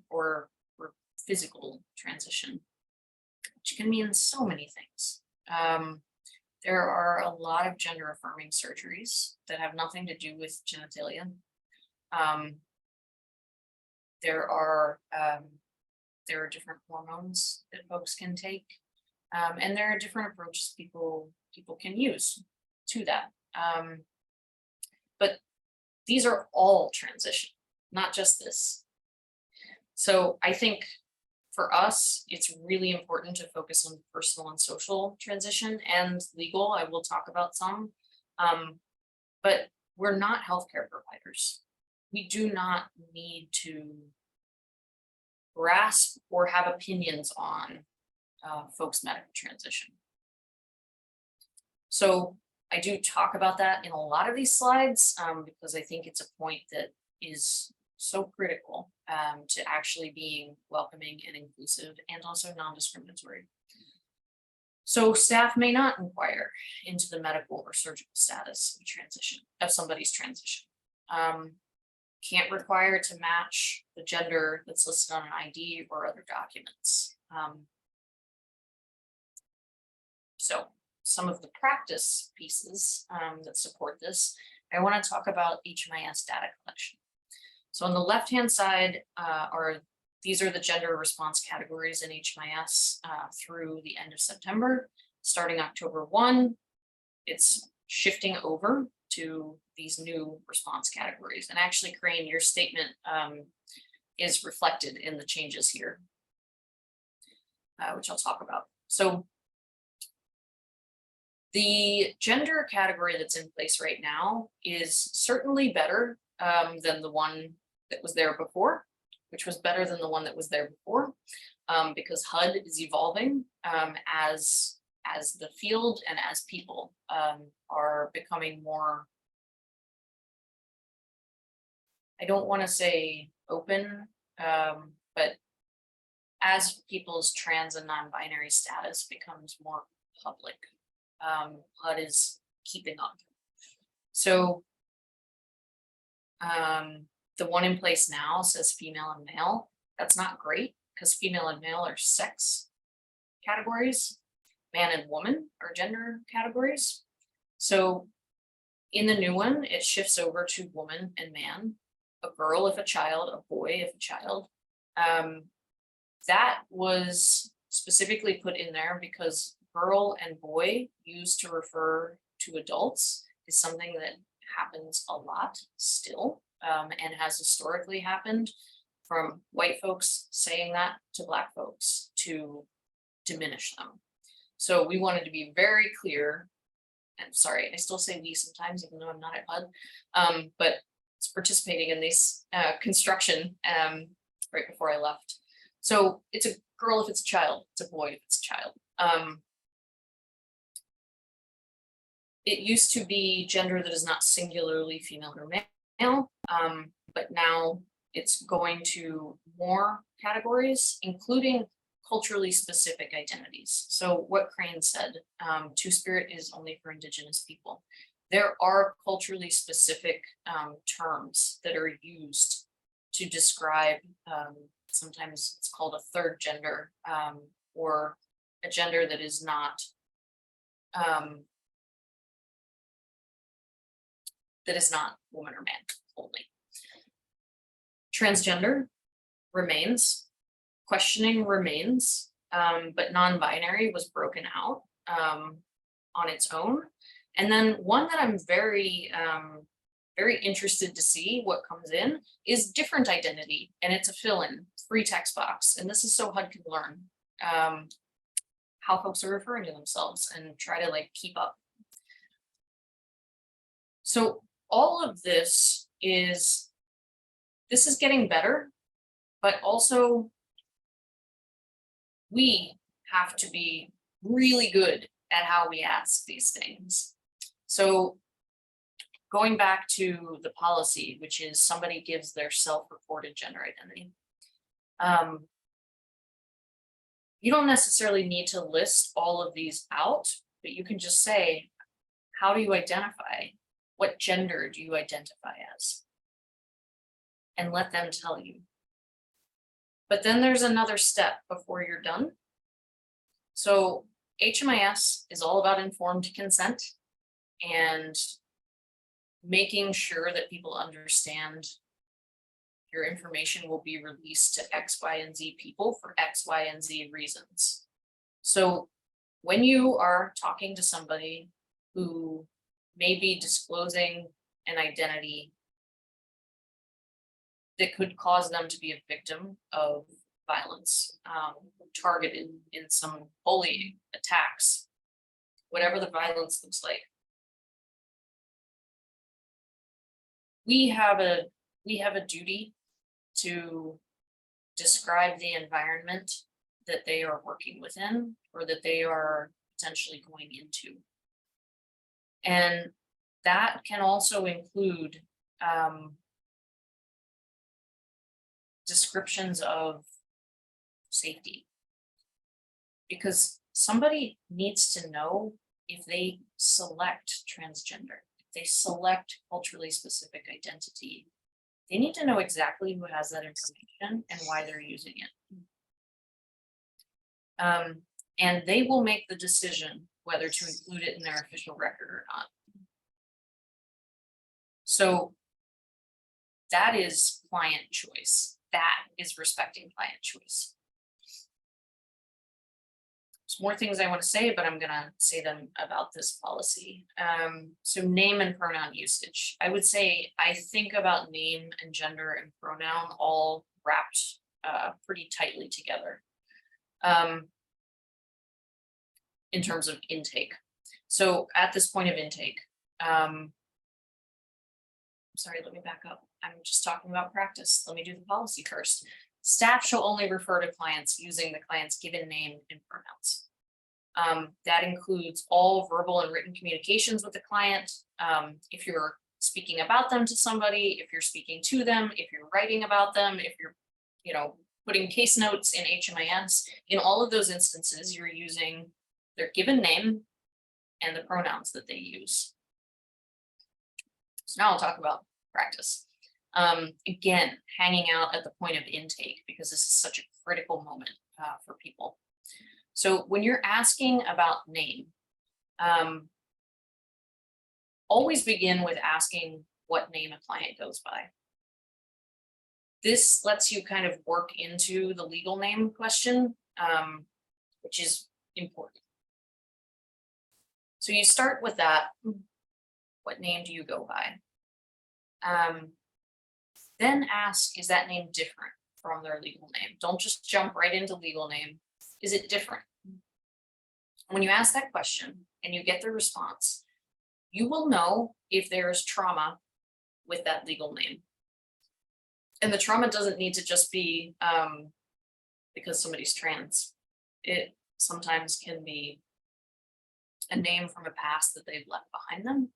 S2: or physical transition, which can mean so many things. There are a lot of gender affirming surgeries that have nothing to do with genitalia. There are different hormones that folks can take, and there are different approaches people can use to that. But these are all transition, not just this. So I think for us, it's really important to focus on personal and social transition and legal. I will talk about some, but we're not healthcare providers. We do not need to grasp or have opinions on folks' medical transition. So I do talk about that in a lot of these slides because I think it's a point that is so critical to actually being welcoming and inclusive and also non-discriminatory. So staff may not inquire into the medical or surgical status of transition, of somebody's transition. Can't require it to match the gender that's listed on an ID or other documents. So some of the practice pieces that support this, I want to talk about HMIS data collection. So on the left-hand side these are the gender response categories in HMIS through the end of September. Starting October 1, it's shifting over to these new response categories. And actually, Crane, your statement is reflected in the changes here, which I'll talk about. So the gender category that's in place right now is certainly better than the one that was there before, which was better than the one that was there before, because HUD is evolving as the field and as people are becoming more, I don't want to say open, but as people's trans and non-binary status becomes more public, HUD is keeping up. So the one in place now says female and male. That's not great because female and male are sex categories. Man and woman are gender categories. So in the new one, it shifts over to woman and man, a girl if a child, a boy if a child. That was specifically put in there because girl and boy used to refer to adults is something that happens a lot still and has historically happened from white folks saying that to Black folks to diminish them. So we wanted to be very clear, and sorry, I still say we sometimes, even though I'm not at HUD, but it's participating in this construction right before I left. So it's a girl if it's a child, it's a boy if it's a child. It used to be gender that is not singularly female or male, but now it's going to more categories, including culturally specific identities. So what Crane said, Two-Spirit is only for Indigenous people. There are culturally specific terms that are used to describe, sometimes it's called a third gender, or a gender that is not woman or man only. Transgender remains, questioning remains, but non-binary was broken out on its own. And then one that I'm very interested to see what comes in is different identity, and it's a fill-in, free text box. And this is so HUD can learn how folks are referring to themselves and try to like keep up. So all of this is getting better, but also we have to be really good at how we ask these things. So going back to the policy, which is somebody gives their self-reported gender identity. You don't necessarily need to list all of these out, but you can just say, how do you identify? What gender do you identify as? And let them tell you. But then there's another step before you're done. So HMIS is all about informed consent and making sure that people understand your information will be released to X, Y, and Z people for X, Y, and Z reasons. So when you are talking to somebody who may be disclosing an identity that could cause them to be a victim of violence, targeted in some bullying attacks, whatever the violence looks like, we have a duty to describe the environment that they are working within or that they are potentially going into. And that can also include descriptions of safety. Because somebody needs to know if they select transgender, if they select culturally specific identity, they need to know exactly who has that information and why they're using it. And they will make the decision whether to include it in their official record or not. So that is client choice. That is respecting client choice. There's more things I want to say, but I'm gonna say them about this policy. So name and pronoun usage. I would say I think about name and gender and pronoun all wrapped pretty tightly together. In terms of intake. So at this point of intake, sorry, let me back up. I'm just talking about practice. Let me do the policy first. Staff shall only refer to clients using the client's given name and pronouns. That includes all verbal and written communications with the client. If you're speaking about them to somebody, if you're speaking to them, if you're writing about them, if you're, putting case notes in HMIS, in all of those instances, you're using their given name and the pronouns that they use. So now I'll talk about practice. Again, hanging out at the point of intake, because this is such a critical moment for people. So when you're asking about name, always begin with asking what name a client goes by. This lets you kind of work into the legal name question, which is important. So you start with that. What name do you go by? Then ask, is that name different from their legal name? Don't just jump right into legal name. Is it different? When you ask that question and you get the response, you will know if there is trauma with that legal name. And the trauma doesn't need to just be because somebody's trans. It sometimes can be a name from a past that they've left behind them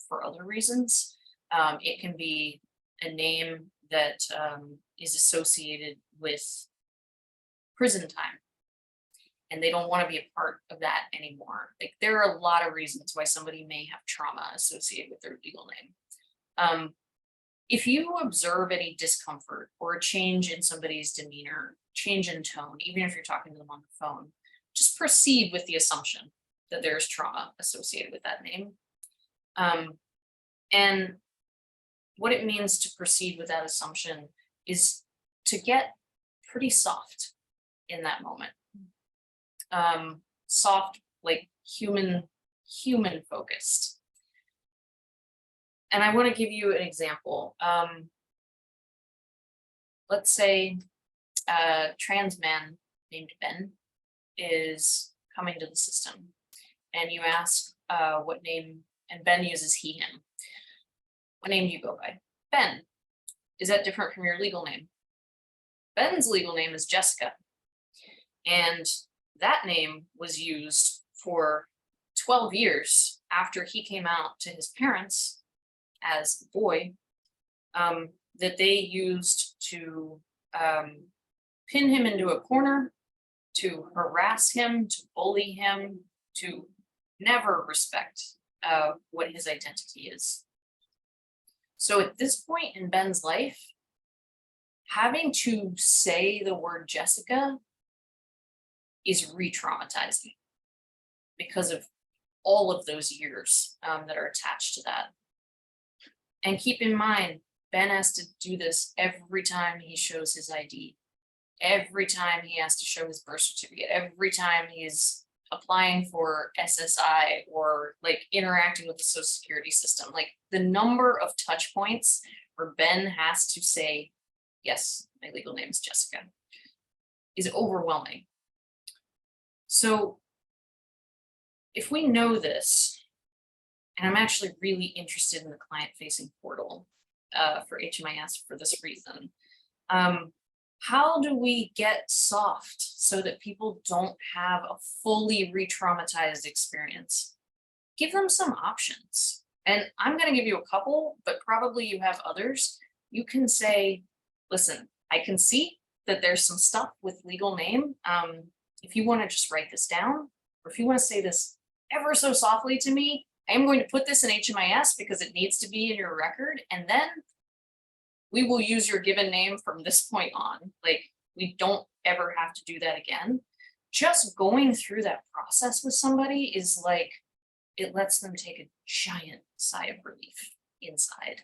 S2: for other reasons. It can be a name that is associated with prison time, and they don't want to be a part of that anymore. Like, there are a lot of reasons why somebody may have trauma associated with their legal name. If you observe any discomfort or a change in somebody's demeanor, change in tone, even if you're talking to them on the phone, just proceed with the assumption that there's trauma associated with that name. And what it means to proceed with that assumption is to get pretty soft in that moment. Soft, like human focused. And I want to give you an example. Let's say a trans man named Ben is coming to the system, and you ask what name, and Ben uses he, him. What name do you go by? Ben. Is that different from your legal name? Ben's legal name is Jessica. And that name was used for 12 years after he came out to his parents as a boy, that they used to pin him into a corner, to harass him, to bully him, to never respect what his identity is. So at this point in Ben's life, having to say the word Jessica is re-traumatizing because of all of those years that are attached to that. And keep in mind, Ben has to do this every time he shows his ID, every time he has to show his birth certificate, every time he's applying for SSI or like interacting with the Social Security system. Like, the number of touch points where Ben has to say, yes, my legal name is Jessica, is overwhelming. So if we know this, And I'm actually really interested in the client-facing portal for HMIS for this reason. How do we get soft so that people don't have a fully re-traumatized experience? Give them some options. And I'm going to give you a couple, but probably you have others. You can say, listen, I can see that there's some stuff with legal name. If you want to just write this down, or if you want to say this ever so softly to me, I am going to put this in HMIS because it needs to be in your record. And then we will use your given name from this point on. Like, we don't ever have to do that again. Just going through that process with somebody is like, it lets them take a giant sigh of relief inside.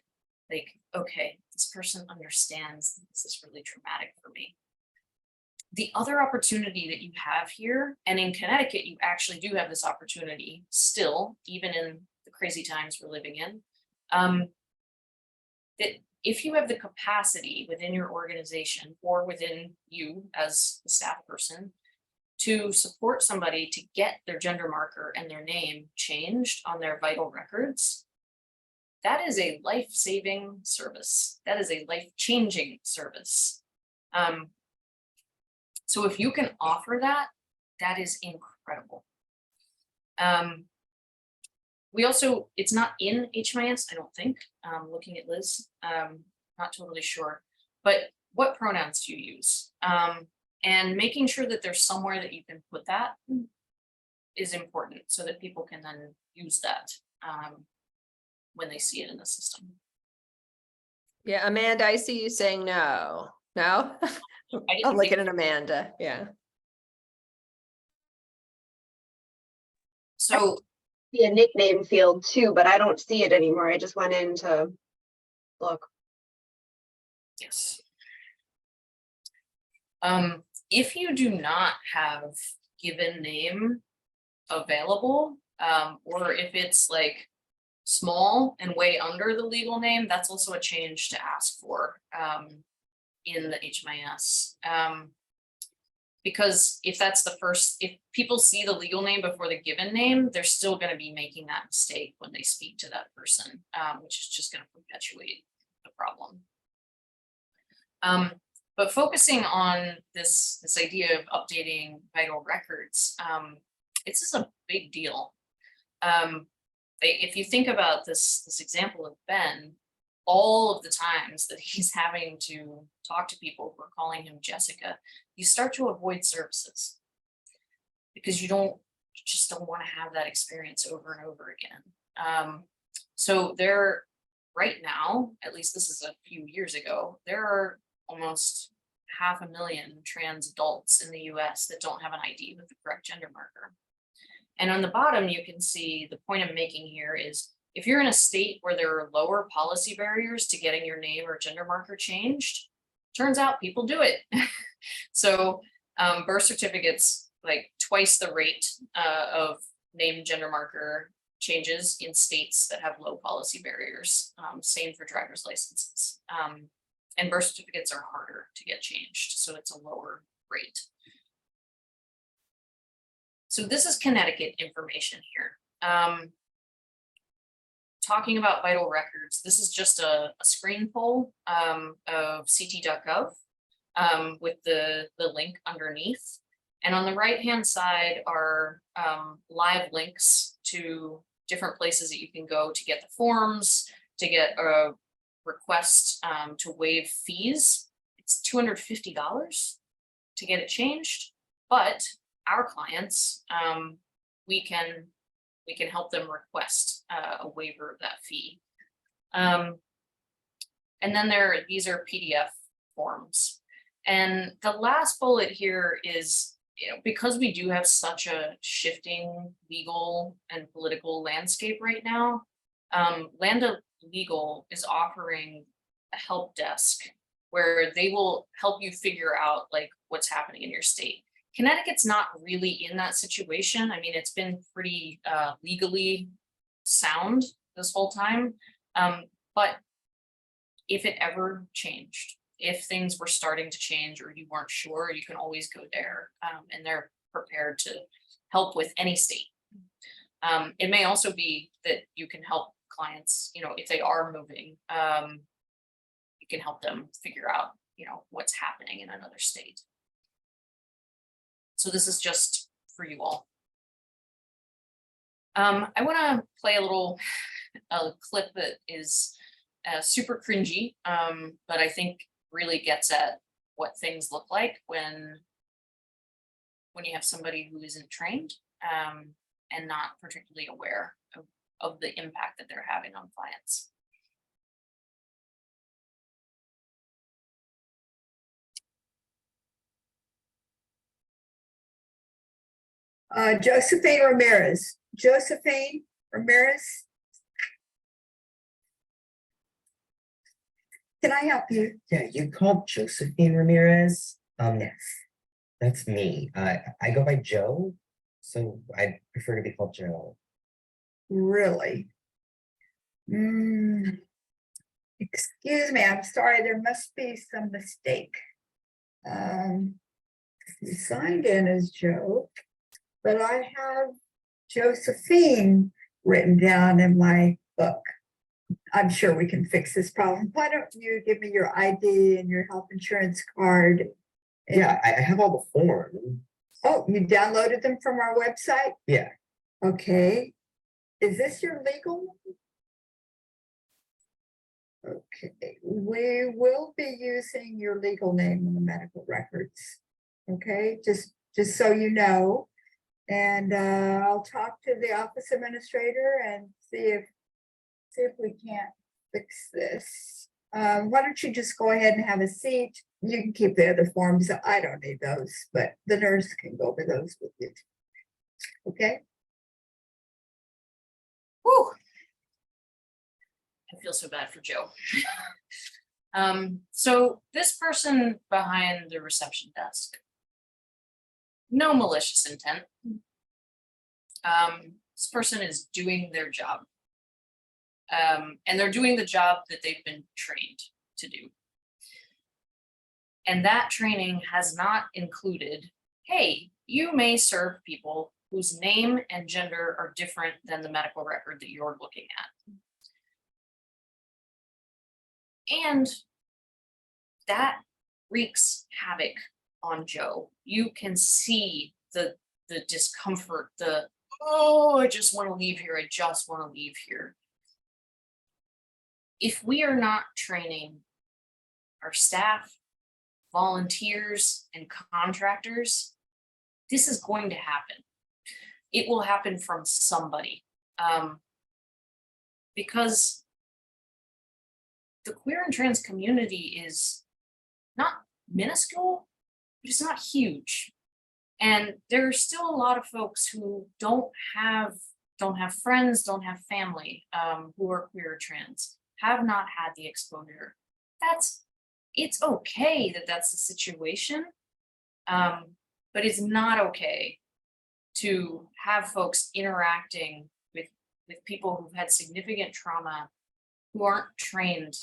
S2: Like, okay, this person understands that this is really traumatic for me. The other opportunity that you have here, and in Connecticut, you actually do have this opportunity still, even in the crazy times we're living in, that if you have the capacity within your organization or within you as a staff person to support somebody to get their gender marker and their name changed on their vital records, that is a life-saving service. That is a life-changing service. So if you can offer that, that is incredible. We also, it's not in HMIS, I don't think, looking at Liz, not totally sure, but what pronouns do you use? And making sure that there's somewhere that you can put that is important so that people can then use that when they see it in the system.
S1: Yeah, Amanda, I see you saying no. No? I'm looking at Amanda, yeah.
S2: So
S10: Be a nickname field too, but I don't see it anymore. I just went in to look.
S2: yes. If you do not have given name available, or if it's like small and way under the legal name, that's also a change to ask for in the HMIS. Because if that's the first, if people see the legal name before the given name, they're still going to be making that mistake when they speak to that person, which is just going to perpetuate the problem. But focusing on this idea of updating vital records, this is a big deal. If you think about this example of Ben, all of the times that he's having to talk to people who are calling him Jessica, you start to avoid services because you just don't want to have that experience over and over again. So there, right now, at least this is a few years ago, there are almost 500,000 trans adults in the US that don't have an ID with the correct gender marker. And on the bottom, you can see the point I'm making here is if you're in a state where there are lower policy barriers to getting your name or gender marker changed, turns out people do it. So birth certificates, like twice the rate of name and gender marker changes in states that have low policy barriers. Same for driver's licenses. And birth certificates are harder to get changed, so it's a lower rate. So this is Connecticut information here. Talking about vital records, this is just a screen poll of ct.gov with the link underneath. And on the right-hand side are live links to different places that you can go to get the forms, to get a request to waive fees. It's $250 to get it changed, but our clients, we can help them request a waiver of that fee. And then these are PDF forms. And the last bullet here is, because we do have such a shifting legal and political landscape right now, Landa Legal is offering a help desk where they will help you figure out like what's happening in your state. Connecticut's not really in that situation. I mean, it's been pretty legally sound this whole time. But if it ever changed, if things were starting to change or you weren't sure, you can always go there and they're prepared to help with any state. It may also be that you can help clients, you know, if they are moving, you can help them figure out, you know, what's happening in another state. So this is just for you all. I want to play a little clip that is super cringy, but I think really gets at what things look like when you have somebody who isn't trained and not particularly aware of the impact that they're having on clients.
S8: Josephine Ramirez. Josephine Ramirez. Can I help you?
S11: Yeah, you called Josephine Ramirez.
S8: Yes.
S11: That's me. I go by Joe, so I prefer to be called Joe.
S8: Really? Excuse me, I'm sorry, there must be some mistake. You signed in as Joe, but I have Josephine written down in my book. I'm sure we can fix this problem. Why don't you give me your ID and your health insurance card?
S11: Yeah, I have all the forms.
S8: Oh, you downloaded them from our website?
S11: Yeah.
S8: Okay. Is this your legal? Okay, we will be using your legal name in the medical records. Okay, just so you know. And I'll talk to the office administrator and see if we can't fix this. Why don't you just go ahead and have a seat? You can keep the other forms. I don't need those, but the nurse can go over those with you. Okay?
S2: Whew. I feel so bad for Joe. So this person behind the reception desk, no malicious intent. This person is doing their job. And they're doing the job that they've been trained to do. And that training has not included, hey, you may serve people whose name and gender are different than the medical record that you're looking at. And that wreaks havoc on Joe. You can see the discomfort, oh, I just want to leave here. I just want to leave here. If we are not training our staff, volunteers, and contractors, this is going to happen. It will happen from somebody. Because the queer and trans community is not minuscule, but it's not huge. And there are still a lot of folks who don't have friends, don't have family, who are queer or trans, have not had the exposure. It's okay that that's the situation, but it's not okay to have folks interacting with people who've had significant trauma who aren't trained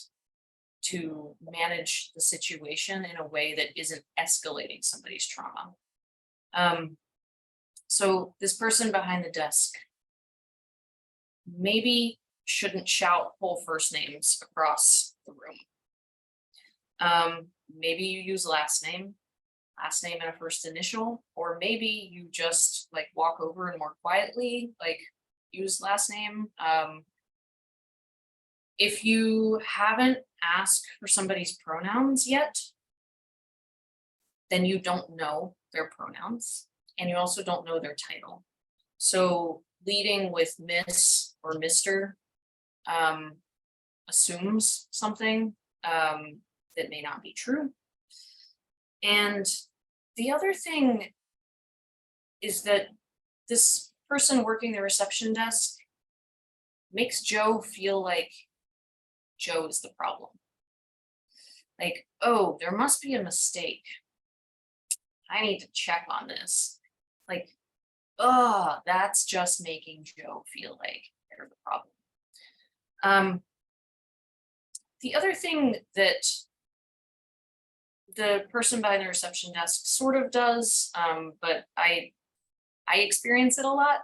S2: to manage the situation in a way that isn't escalating somebody's trauma. So this person behind the desk maybe shouldn't shout whole first names across the room. Maybe you use last name and a first initial, or maybe you just like walk over and more quietly, like use last name. If you haven't asked for somebody's pronouns yet, then you don't know their pronouns, and you also don't know their title. So leading with Miss or Mr. Assumes something that may not be true. And the other thing is that this person working the reception desk makes Joe feel like Joe is the problem. Like, oh, there must be a mistake. I need to check on this. Like, oh, that's just making Joe feel like they're the problem. The other thing that the person behind the reception desk sort of does, but I experience it a lot,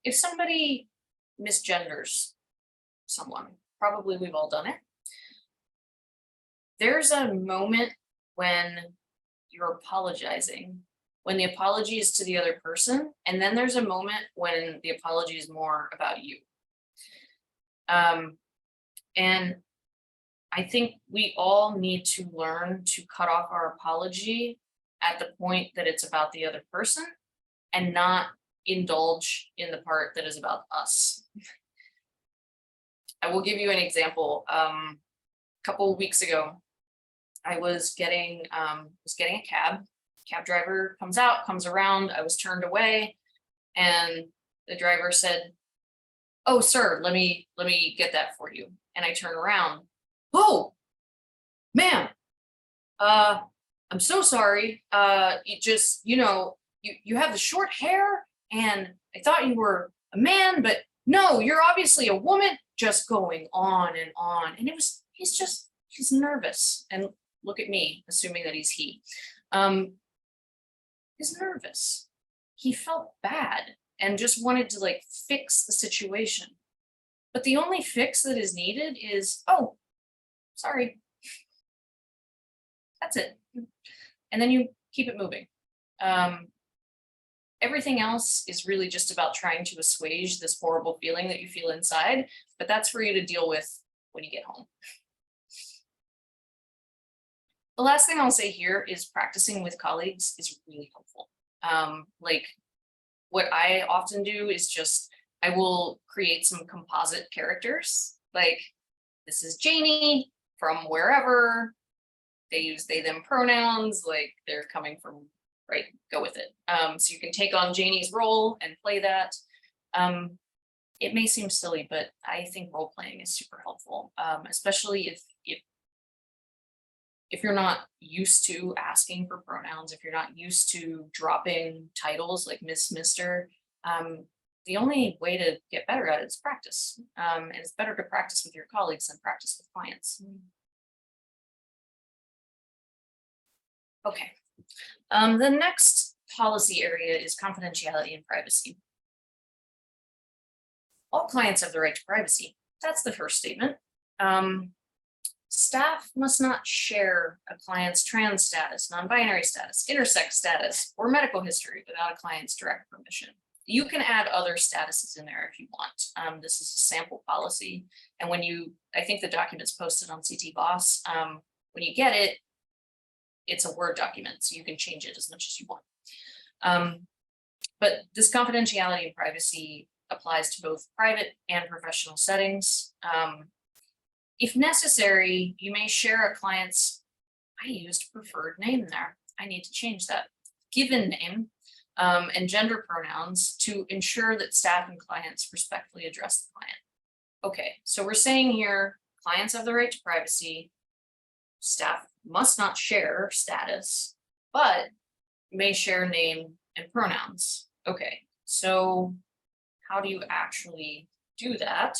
S2: if somebody misgenders someone, probably we've all done it. There's a moment when you're apologizing, when the apology is to the other person, and then there's a moment when the apology is more about you. And I think we all need to learn to cut off our apology at the point that it's about the other person and not indulge in the part that is about us. I will give you an example. A couple of weeks ago, I was getting a cab. Cab driver comes out, comes around. I was turned away, and the driver said, "Oh, sir, let me get that for you." And I turn around. "Oh, ma'am, I'm so sorry. You just, you have the short hair, and I thought you were a man, but no, you're obviously a woman." Just going on and on, and he's nervous. And look at me, assuming that he's he. He's nervous. He felt bad and just wanted to like fix the situation. But the only fix that is needed is, "Oh, sorry." That's it. And then you keep it moving. Everything else is really just about trying to assuage this horrible feeling that you feel inside, but that's for you to deal with when you get home. The last thing I'll say here is practicing with colleagues is really helpful. Like what I often do is I will create some composite characters. Like, this is Janie from wherever. They use they, them pronouns, like they're coming from, right, go with it. So you can take on Janie's role and play that. It may seem silly, but I think role playing is super helpful, especially if you're not used to asking for pronouns, if you're not used to dropping titles like Miss, Mr. The only way to get better at it is practice. And it's better to practice with your colleagues than practice with clients. Okay. The next policy area is confidentiality and privacy. All clients have the right to privacy. That's the first statement. Staff must not share a client's trans status, non-binary status, intersex status, or medical history without a client's direct permission. You can add other statuses in there if you want. This is a sample policy. And I think the document's posted on CT Boss. When you get it, it's a Word document, so you can change it as much as you want. But this confidentiality and privacy applies to both private and professional settings. If necessary, you may share a client's, I used preferred name there. I need to change that. Given name and gender pronouns to ensure that staff and clients respectfully address the client. Okay, so we're saying here, clients have the right to privacy. Staff must not share status, but may share name and pronouns. Okay, so how do you actually do that?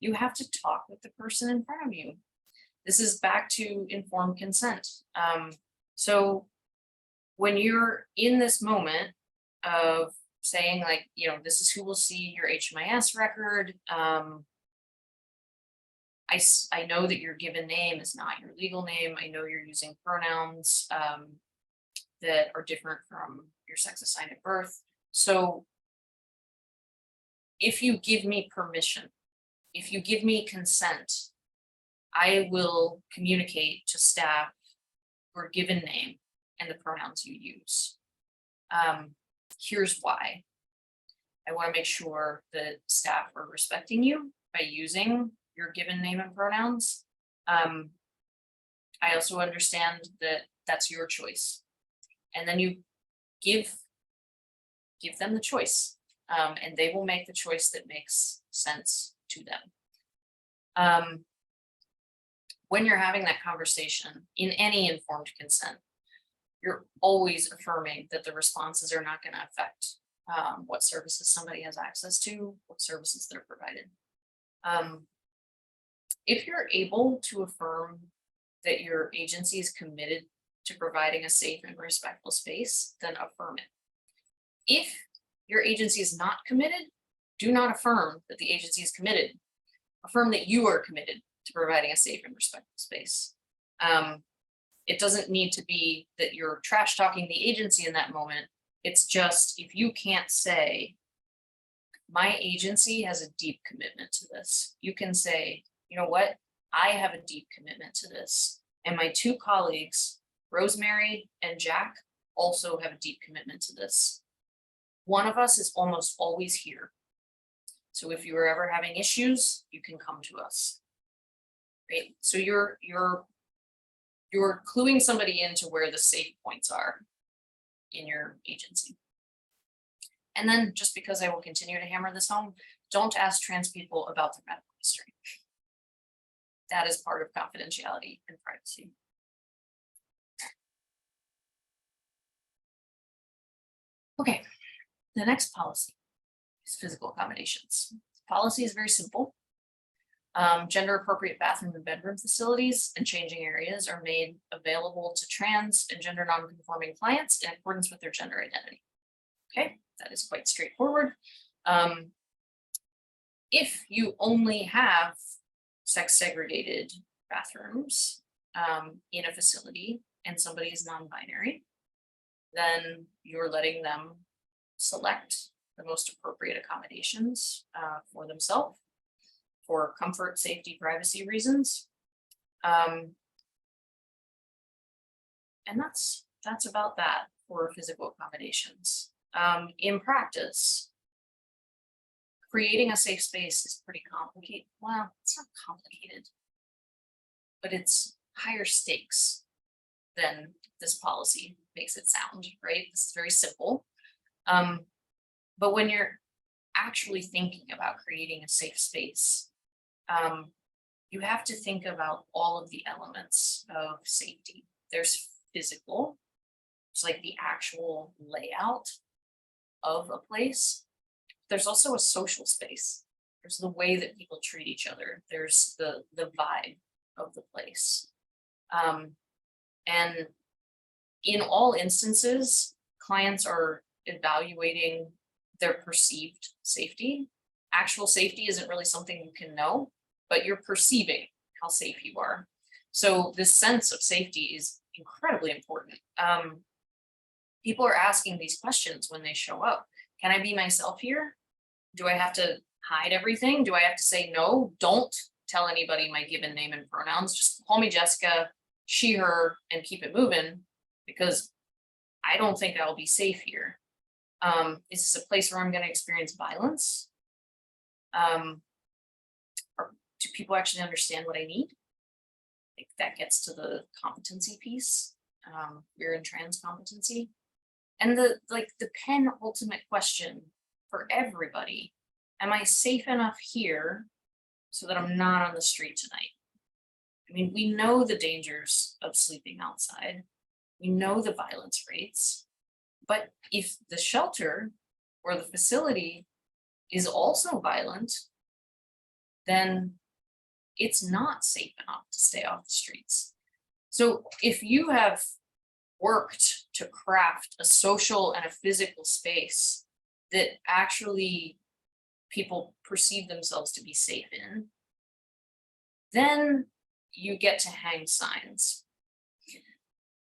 S2: You have to talk with the person in front of you. This is back to informed consent. So when you're in this moment of saying like, this is who will see your HMIS record. I know that your given name is not your legal name. I know you're using pronouns that are different from your sex assigned at birth. So if you give me permission, if you give me consent, I will communicate to staff your given name and the pronouns you use. Here's why. I want to make sure that staff are respecting you by using your given name and pronouns. I also understand that that's your choice. And then you give them the choice, and they will make the choice that makes sense to them. When you're having that conversation in any informed consent, you're always affirming that the responses are not going to affect what services somebody has access to, what services they're provided. If you're able to affirm that your agency is committed to providing a safe and respectful space, then affirm it. If your agency is not committed, do not affirm that the agency is committed. Affirm that you are committed to providing a safe and respectful space. It doesn't need to be that you're trash talking the agency in that moment. It's just, if you can't say, my agency has a deep commitment to this, you can say, you know what, I have a deep commitment to this. And my two colleagues, Rosemary and Jack, also have a deep commitment to this. One of us is almost always here. So if you are ever having issues, you can come to us. Right? So you're cluing somebody into where the safe points are in your agency. And then, just because I will continue to hammer this home, don't ask trans people about their medical history. That is part of confidentiality and privacy. Okay, the next policy is physical accommodations. Policy is very simple. Gender appropriate bathroom and bedroom facilities and changing areas are made available to trans and gender non-conforming clients in accordance with their gender identity. Okay, that is quite straightforward. If you only have sex segregated bathrooms in a facility and somebody is non-binary, then you're letting them select the most appropriate accommodations for themselves, for comfort, safety, privacy reasons. And that's about that for physical accommodations. In practice, creating a safe space is pretty complicated. Well, it's not complicated, but it's higher stakes than this policy makes it sound, right? This is very simple. But when you're actually thinking about creating a safe space, you have to think about all of the elements of safety. There's physical, it's like the actual layout of a place. There's also a social space. There's the way that people treat each other. There's the vibe of the place. And in all instances, clients are evaluating their perceived safety. Actual safety isn't really something you can know, but you're perceiving how safe you are. So this sense of safety is incredibly important. People are asking these questions when they show up. Can I be myself here? Do I have to hide everything? Do I have to say no? Don't tell anybody my given name and pronouns. Just call me Jessica, she, her, and keep it moving, because I don't think I'll be safe here. Is this a place where I'm going to experience violence? Or do people actually understand what I need? I think that gets to the competency piece, queer and trans competency. And the penultimate question for everybody, am I safe enough here so that I'm not on the street tonight? I mean, we know the dangers of sleeping outside. We know the violence rates, but if the shelter or the facility is also violent, then it's not safe enough to stay off the streets. So if you have worked to craft a social and a physical space that actually people perceive themselves to be safe in, then you get to hang signs.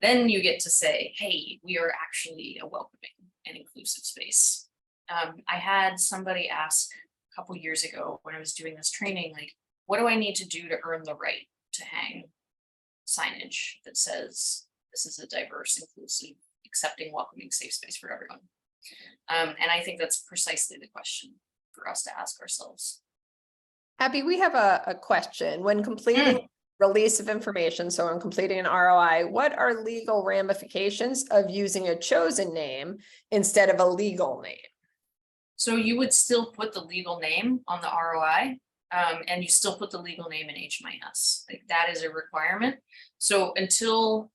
S2: Then you get to say, hey, we are actually a welcoming and inclusive space. I had somebody ask a couple years ago when I was doing this training, like, what do I need to do to earn the right to hang signage that says this is a diverse, inclusive, accepting, welcoming, safe space for everyone? And I think that's precisely the question for us to ask ourselves.
S1: Abby, we have a question. When completing release of information, so when completing an ROI, what are legal ramifications of using a chosen name instead of a legal name?
S2: So you would still put the legal name on the ROI, and you still put the legal name in HMIS. Like, that is a requirement. So until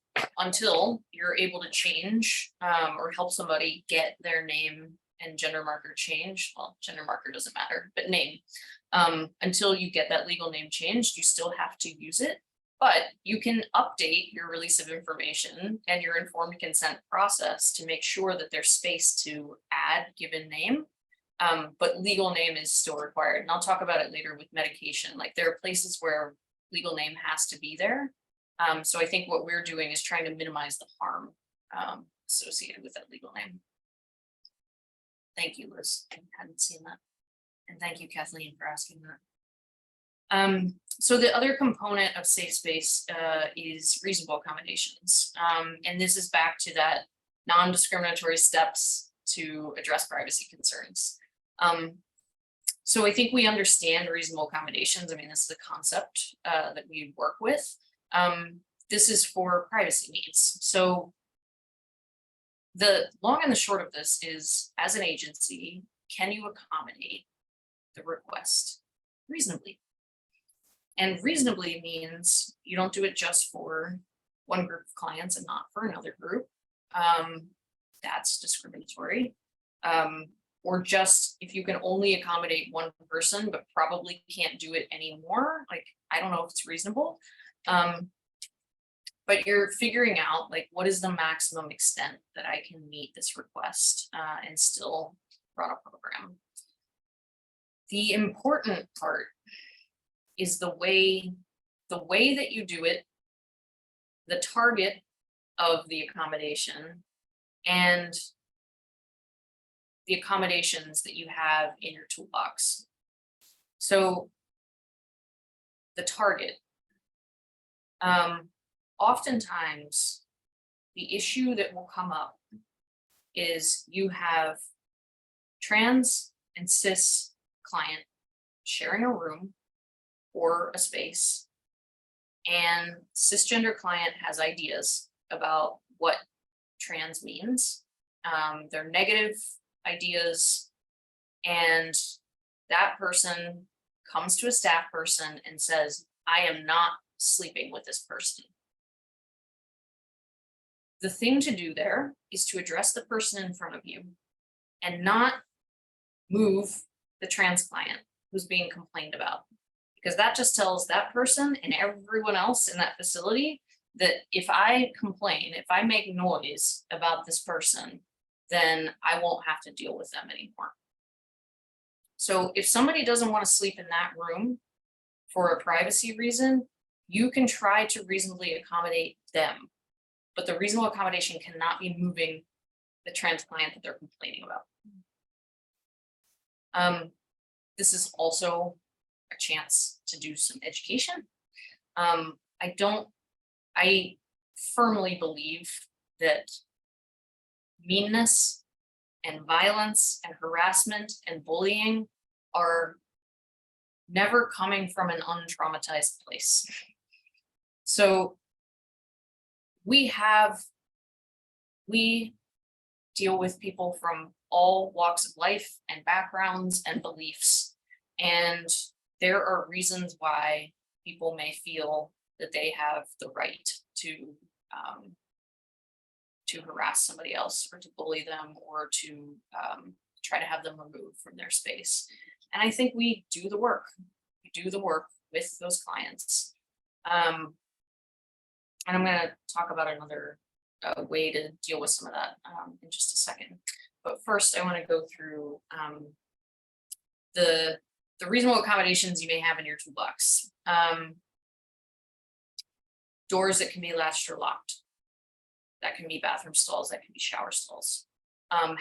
S2: you're able to change or help somebody get their name and gender marker changed, well, gender marker doesn't matter, but name, until you get that legal name changed, you still have to use it. But you can update your release of information and your informed consent process to make sure that there's space to add given name. But legal name is still required. And I'll talk about it later with medication. Like there are places where legal name has to be there. So I think what we're doing is trying to minimize the harm associated with that legal name. Thank you, Liz. I hadn't seen that. And thank you, Kathleen, for asking that. So the other component of safe space is reasonable accommodations. And this is back to that non-discriminatory steps to address privacy concerns. So I think we understand reasonable accommodations. I mean, this is a concept that we work with. This is for privacy needs. So the long and the short of this is, as an agency, can you accommodate the request reasonably? And reasonably means you don't do it just for one group of clients and not for another group. That's discriminatory. Or just if you can only accommodate one person, but probably can't do it anymore. Like, I don't know if it's reasonable. But you're figuring out like, what is the maximum extent that I can meet this request and still run a program. The important part is the way that you do it, the target of the accommodation, and the accommodations that you have in your toolbox. So the target. Oftentimes, the issue that will come up is you have trans and cis client sharing a room or a space, and cisgender client has ideas about what trans means. They're negative ideas, and that person comes to a staff person and says, I am not sleeping with this person. The thing to do there is to address the person in front of you and not move the trans client who's being complained about. Because that just tells that person and everyone else in that facility that if I complain, if I make noise about this person, then I won't have to deal with them anymore. So if somebody doesn't want to sleep in that room for a privacy reason, you can try to reasonably accommodate them. But the reasonable accommodation cannot be moving the trans client that they're complaining about. This is also a chance to do some education. I firmly believe that meanness and violence and harassment and bullying are never coming from an untraumatized place. So we deal with people from all walks of life and backgrounds and beliefs. And there are reasons why people may feel that they have the right to harass somebody else or to bully them or to try to have them removed from their space. And I think we do the work. We do the work with those clients. And I'm going to talk about another way to deal with some of that in just a second. But first, I want to go through the reasonable accommodations you may have in your toolbox. Doors that can be latched or locked. That can be bathroom stalls, that can be shower stalls.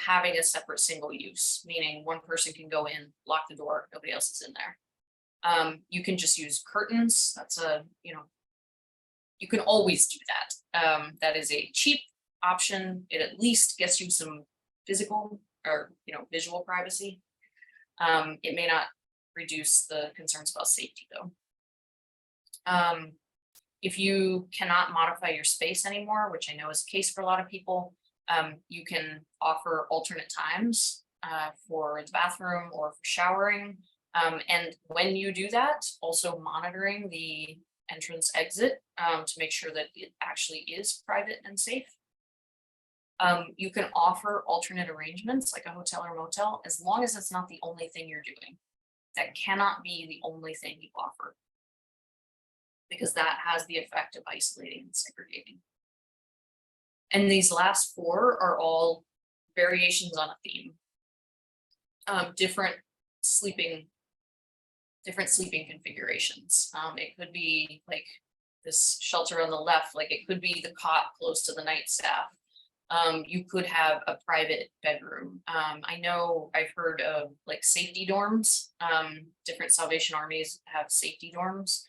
S2: Having a separate single use, meaning one person can go in, lock the door, nobody else is in there. You can just use curtains. That's you can always do that. That is a cheap option. It at least gets you some physical or visual privacy. It may not reduce the concerns about safety though. If you cannot modify your space anymore, which I know is the case for a lot of people, you can offer alternate times for the bathroom or for showering. And when you do that, also monitoring the entrance exit to make sure that it actually is private and safe. You can offer alternate arrangements like a hotel or motel, as long as it's not the only thing you're doing. That cannot be the only thing you offer. because that has the effect of isolating and segregating. And these last four are all variations on a theme. Different sleeping configurations. It could be like this shelter on the left, like it could be the cot close to the nightstaff. You could have a private bedroom. I know I've heard of like safety dorms. Different Salvation Armies have safety dorms.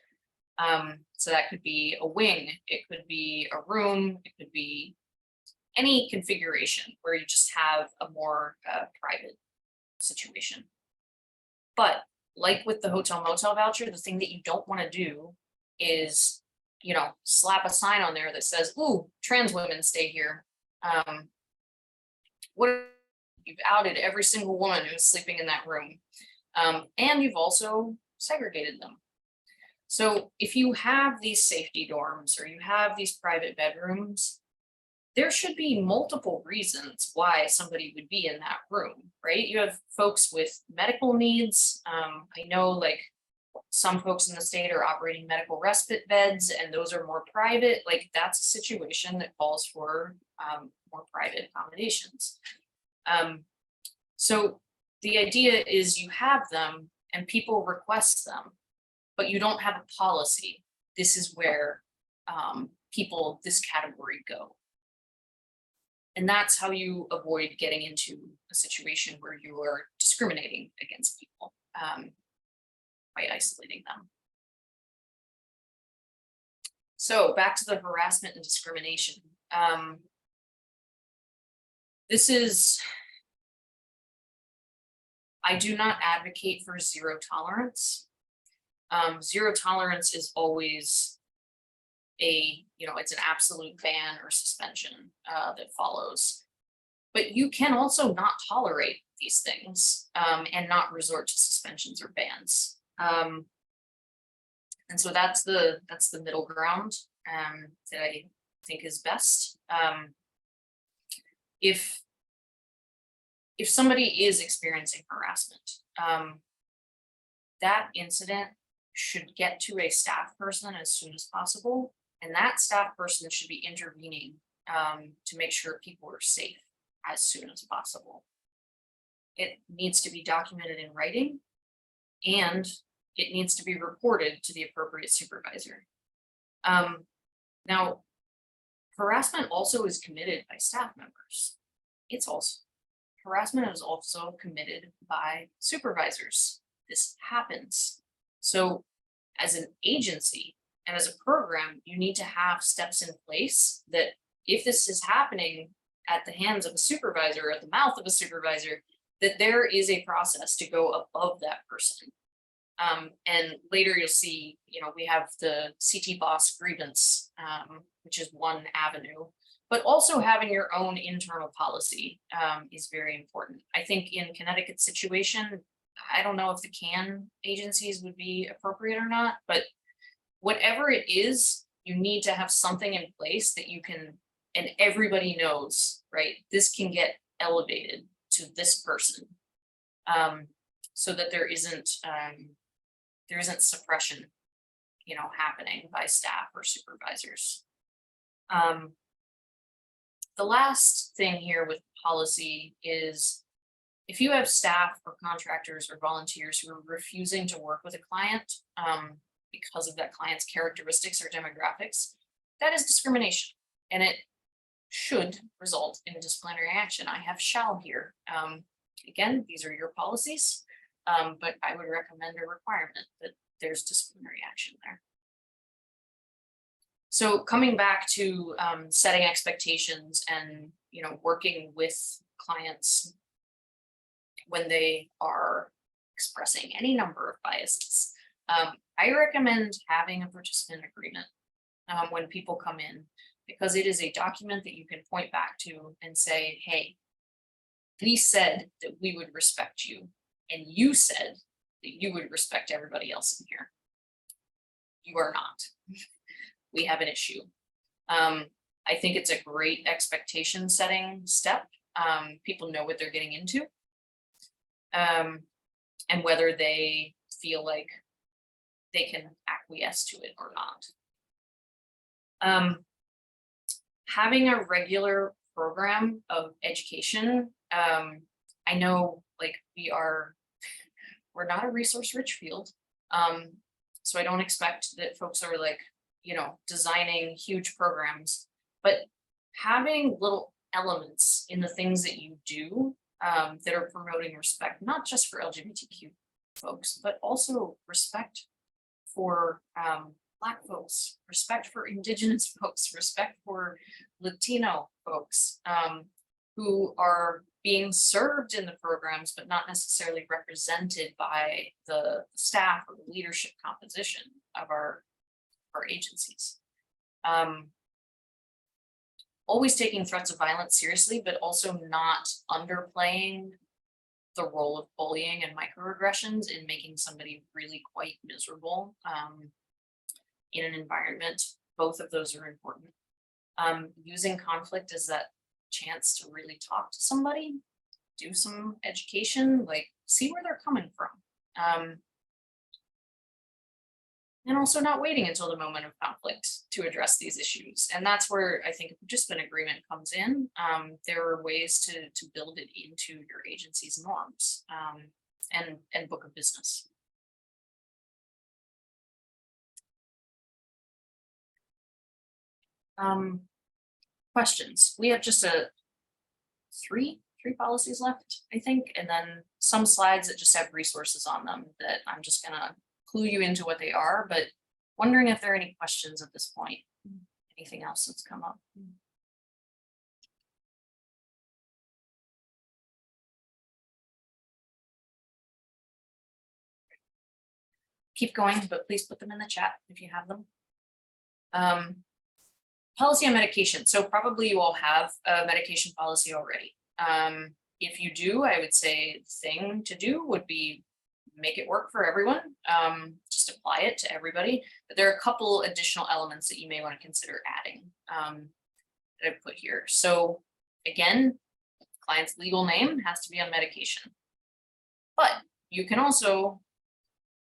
S2: So that could be a wing, it could be a room, it could be any configuration where you just have a more private situation. But like with the hotel motel voucher, the thing that you don't want to do is, you know, slap a sign on there that says, "Ooh, trans women stay here." What if you've outed every single woman who's sleeping in that room, and you've also segregated them. So if you have these safety dorms or you have these private bedrooms, there should be multiple reasons why somebody would be in that room, right? You have folks with medical needs. I know like some folks in the state are operating medical respite beds, and those are more private. Like that's a situation that calls for more private accommodations. So the idea is you have them and people request them, but you don't have a policy. This is where people this category go. And that's how you avoid getting into a situation where you are discriminating against people by isolating them. So back to the harassment and discrimination. This is, I do not advocate for zero tolerance. Zero tolerance is always it's an absolute ban or suspension that follows. But you can also not tolerate these things and not resort to suspensions or bans. And so that's the middle ground that I think is best. If somebody is experiencing harassment, that incident should get to a staff person as soon as possible. And that staff person should be intervening to make sure people are safe as soon as possible. It needs to be documented in writing, and it needs to be reported to the appropriate supervisor. Now, harassment also is committed by staff members. Harassment is also committed by supervisors. This happens. So as an agency, and as a program, you need to have steps in place that if this is happening at the hands of a supervisor, at the mouth of a supervisor, that there is a process to go above that person. And later you'll see, we have the CT boss grievance, which is one avenue, but also having your own internal policy is very important. I think in Connecticut's situation, I don't know if the CAN agencies would be appropriate or not, but whatever it is, you need to have something in place that you can, and everybody knows, right? This can get elevated to this person, so that there isn't suppression, happening by staff or supervisors. The last thing here with policy is if you have staff or contractors or volunteers who are refusing to work with a client, because of that client's characteristics or demographics, that is discrimination, and it should result in disciplinary action. I have shall here. Again, these are your policies, but I would recommend a requirement that there's disciplinary action there. So coming back to setting expectations and working with clients when they are expressing any number of biases. I recommend having a participant agreement when people come in, because it is a document that you can point back to and say, hey, we said that we would respect you, and you said that you would respect everybody else in here. You are not. We have an issue. I think it's a great expectation setting step. People know what they're getting into, and whether they feel like they can acquiesce to it or not. Having a regular program of education, I know like we're not a resource rich field. So I don't expect that folks are like, designing huge programs, but having little elements in the things that you do that are promoting respect, not just for LGBTQ folks, but also respect for Black folks, respect for Indigenous folks, respect for Latino folks who are being served in the programs, but not necessarily represented by the staff or the leadership composition of our agencies. Always taking threats of violence seriously, but also not underplaying the role of bullying and microaggressions in making somebody really quite miserable in an environment. Both of those are important. Using conflict as that chance to really talk to somebody, do some education, like see where they're coming from. And also not waiting until the moment of conflict to address these issues. And that's where I think participant agreement comes in. There are ways to build it into your agency's norms and book of business. Questions. We have just three policies left, I think, and then some slides that just have resources on them that I'm just gonna clue you into what they are, but wondering if there are any questions at this point. Anything else that's come up? Keep going, but please put them in the chat if you have them. Policy on medication. So probably you all have a medication policy already. If you do, I would say the thing to do would be make it work for everyone. Just apply it to everybody. But there are a couple additional elements that you may want to consider adding that I put here. So again, client's legal name has to be on medication. But you can also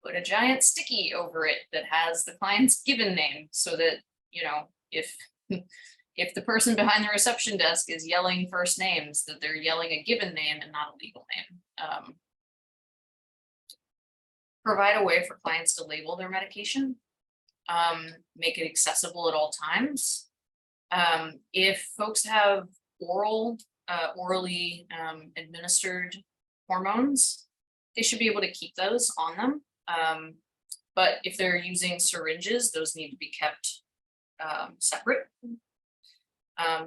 S2: put a giant sticky over it that has the client's given name so that, if the person behind the reception desk is yelling first names, that they're yelling a given name and not a legal name. Provide a way for clients to label their medication, make it accessible at all times. If folks have orally administered hormones, they should be able to keep those on them. But if they're using syringes, those need to be kept separate.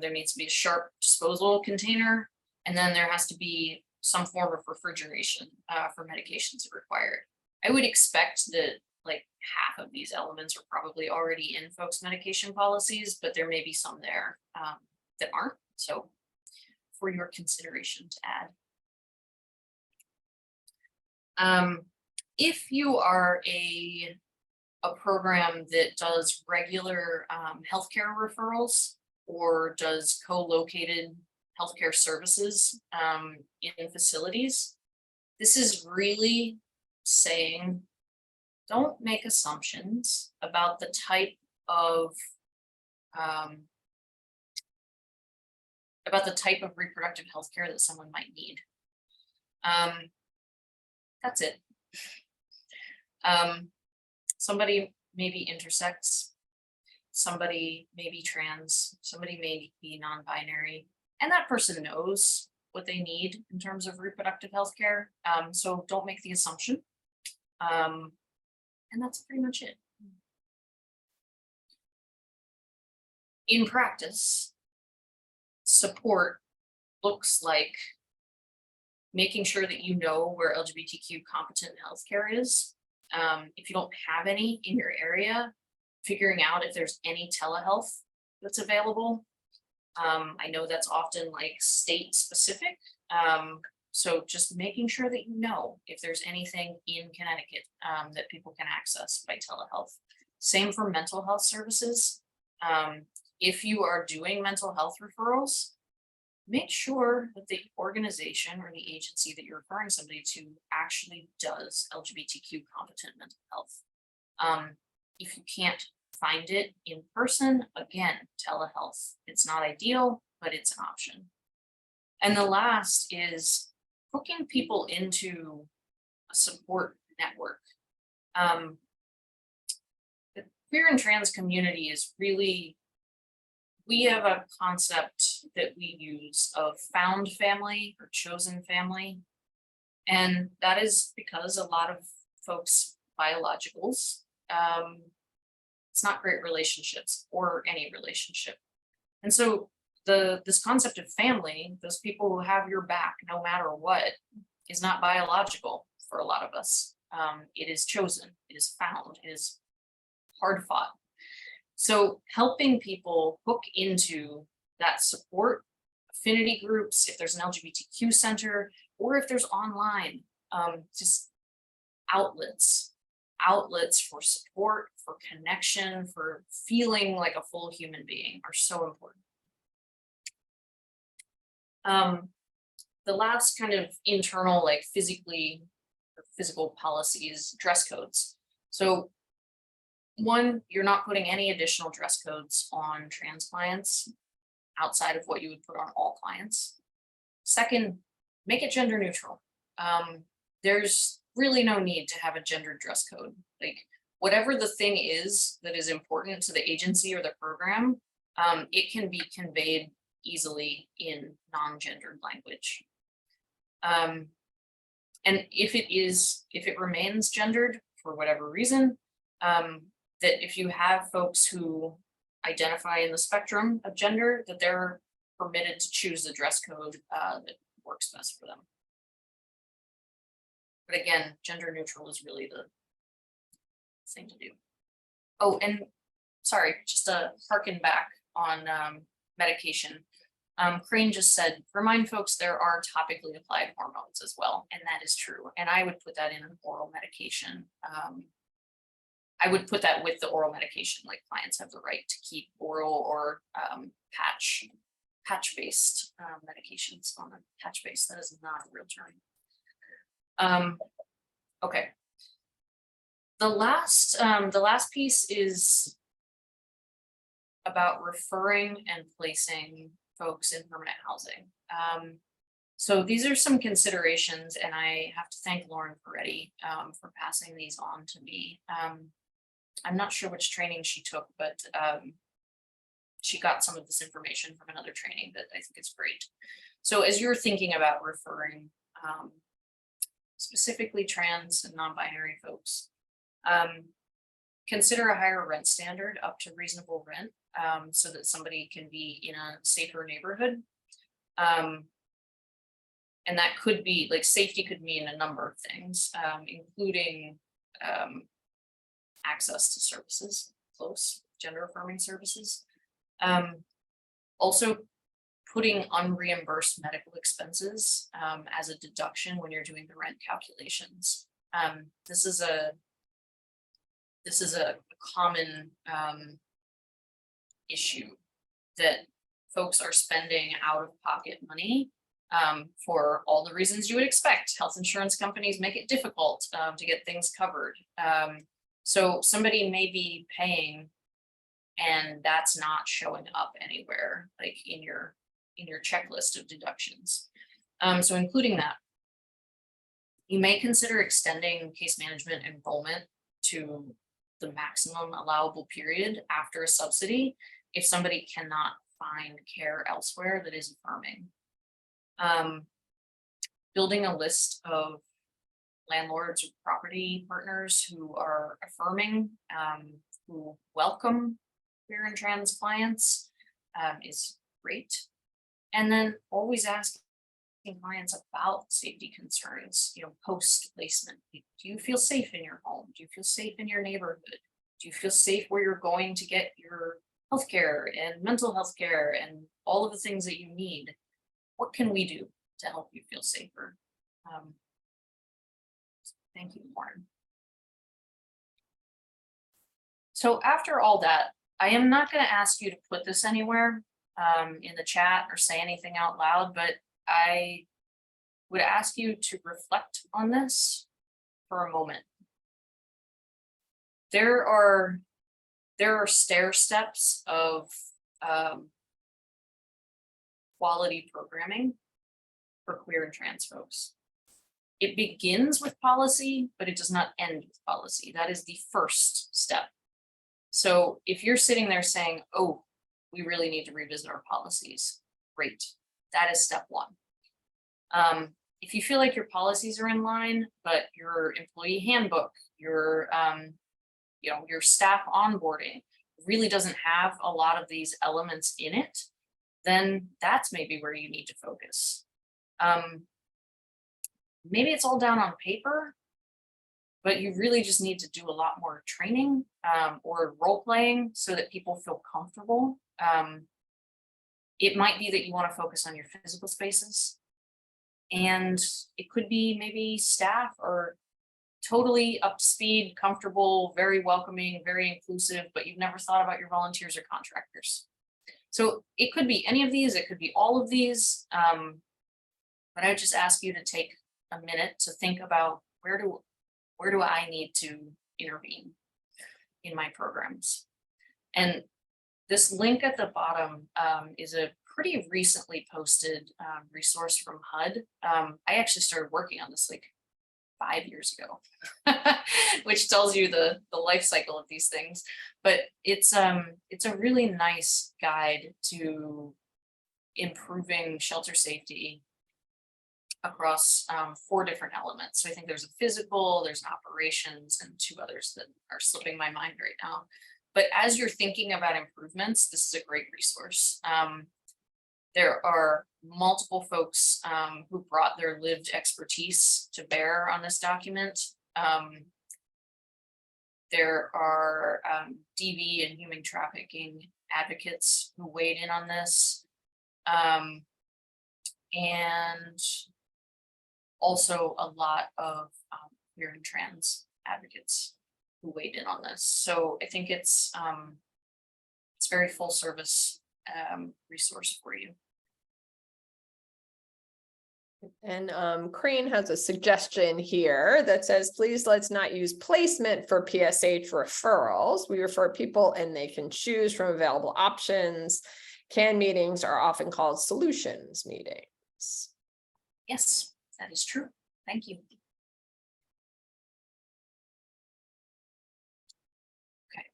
S2: There needs to be a sharp disposal container, and then there has to be some form of refrigeration for medications required. I would expect that like half of these elements are probably already in folks' medication policies, but there may be some there that aren't. So for your consideration to add. If you are a program that does regular healthcare referrals or does co-located healthcare services in facilities, this is really saying, don't make assumptions about the type of reproductive health care that someone might need. That's it. Somebody may be intersex, somebody may be trans, somebody may be non-binary, and that person knows what they need in terms of reproductive health care. So don't make the assumption. And that's pretty much it. In practice, support looks like making sure that you know where LGBTQ competent healthcare is. If you don't have any in your area, figuring out if there's any telehealth that's available. I know that's often like state specific. So just making sure that you know if there's anything in Connecticut that people can access by telehealth. Same for mental health services. If you are doing mental health referrals, make sure that the organization or the agency that you're referring somebody to actually does LGBTQ competent mental health. If you can't find it in person, again, telehealth. It's not ideal, but it's an option. And the last is hooking people into a support network. The queer and trans community is really, we have a concept that we use of found family or chosen family. And that is because a lot of folks, biologicals, it's not great relationships or any relationship. And so this concept of family, those people who have your back no matter what, is not biological for a lot of us. It is chosen, it is found, it is hard fought. So helping people hook into that support, affinity groups, if there's an LGBTQ center, or if there's online, just outlets for support, for connection, for feeling like a full human being are so important. The last kind of internal, like physical policies, dress codes. So one, you're not putting any additional dress codes on trans clients outside of what you would put on all clients. Second, make it gender neutral. There's really no need to have a gendered dress code. Like whatever the thing is that is important to the agency or the program, it can be conveyed easily in non-gendered language. And if it remains gendered for whatever reason, that if you have folks who identify in the spectrum of gender, that they're permitted to choose the dress code that works best for them. But again, gender neutral is really the thing to do. Oh, and sorry, just to harken back on medication. Crane just said, remind folks there are topically applied hormones as well, and that is true. And I would put that in an oral medication. I would put that with the oral medication, like clients have the right to keep oral or patch-based medications on a patch base. That is not a real term. Okay. The last piece is about referring and placing folks in permanent housing. So these are some considerations, and I have to thank Lauren Peretti for passing these on to me. I'm not sure which training she took, but she got some of this information from another training that I think is great. So as you're thinking about referring specifically trans and non-binary folks, consider a higher rent standard up to reasonable rent so that somebody can be in a safer neighborhood. And that could be like safety could mean a number of things, including access to services, close gender affirming services. Also putting unreimbursed medical expenses as a deduction when you're doing the rent calculations. This is a common issue that folks are spending out of pocket money for all the reasons you would expect. Health insurance companies make it difficult to get things covered. So somebody may be paying and that's not showing up anywhere, like in your checklist of deductions. So including that, you may consider extending case management enrollment to the maximum allowable period after a subsidy if somebody cannot find care elsewhere that is affirming. Building a list of landlords or property partners who are affirming, who welcome queer and trans clients is great. And then always asking clients about safety concerns, post placement. Do you feel safe in your home? Do you feel safe in your neighborhood? Do you feel safe where you're going to get your healthcare and mental health care and all of the things that you need? What can we do to help you feel safer? Thank you, Lauren. So after all that, I am not going to ask you to put this anywhere in the chat or say anything out loud, but I would ask you to reflect on this for a moment. there are stair steps of quality programming for queer and trans folks. It begins with policy, but it does not end with policy. That is the first step. So if you're sitting there saying, oh, we really need to revisit our policies, great. That is step one. If you feel like your policies are in line, but your employee handbook, your your staff onboarding really doesn't have a lot of these elements in it, then that's maybe where you need to focus. Maybe it's all down on paper, but you really just need to do a lot more training or role playing so that people feel comfortable. It might be that you want to focus on your physical spaces, and it could be maybe staff are totally up to speed, comfortable, very welcoming, very inclusive, but you've never thought about your volunteers or contractors. So it could be any of these, it could be all of these, but I would just ask you to take a minute to think about where do I need to intervene in my programs. And this link at the bottom is a pretty recently posted resource from HUD. I actually started working on this like 5 years ago, which tells you the life cycle of these things. But it's a really nice guide to improving shelter safety across 4 different elements. So I think there's a physical, there's an operations, and 2 others that are slipping my mind right now. But as you're thinking about improvements, this is a great resource. There are multiple folks who brought their lived expertise to bear on this document. There are DV and human trafficking advocates who weighed in on this. And also a lot of queer and trans advocates who weighed in on this. So I think it's very full service resource for you.
S1: And Crane has a suggestion here that says, please let's not use placement for PSH referrals. We refer people and they can choose from available options. CAN meetings are often called solutions meetings.
S2: Yes, that is true. Thank you. Okay.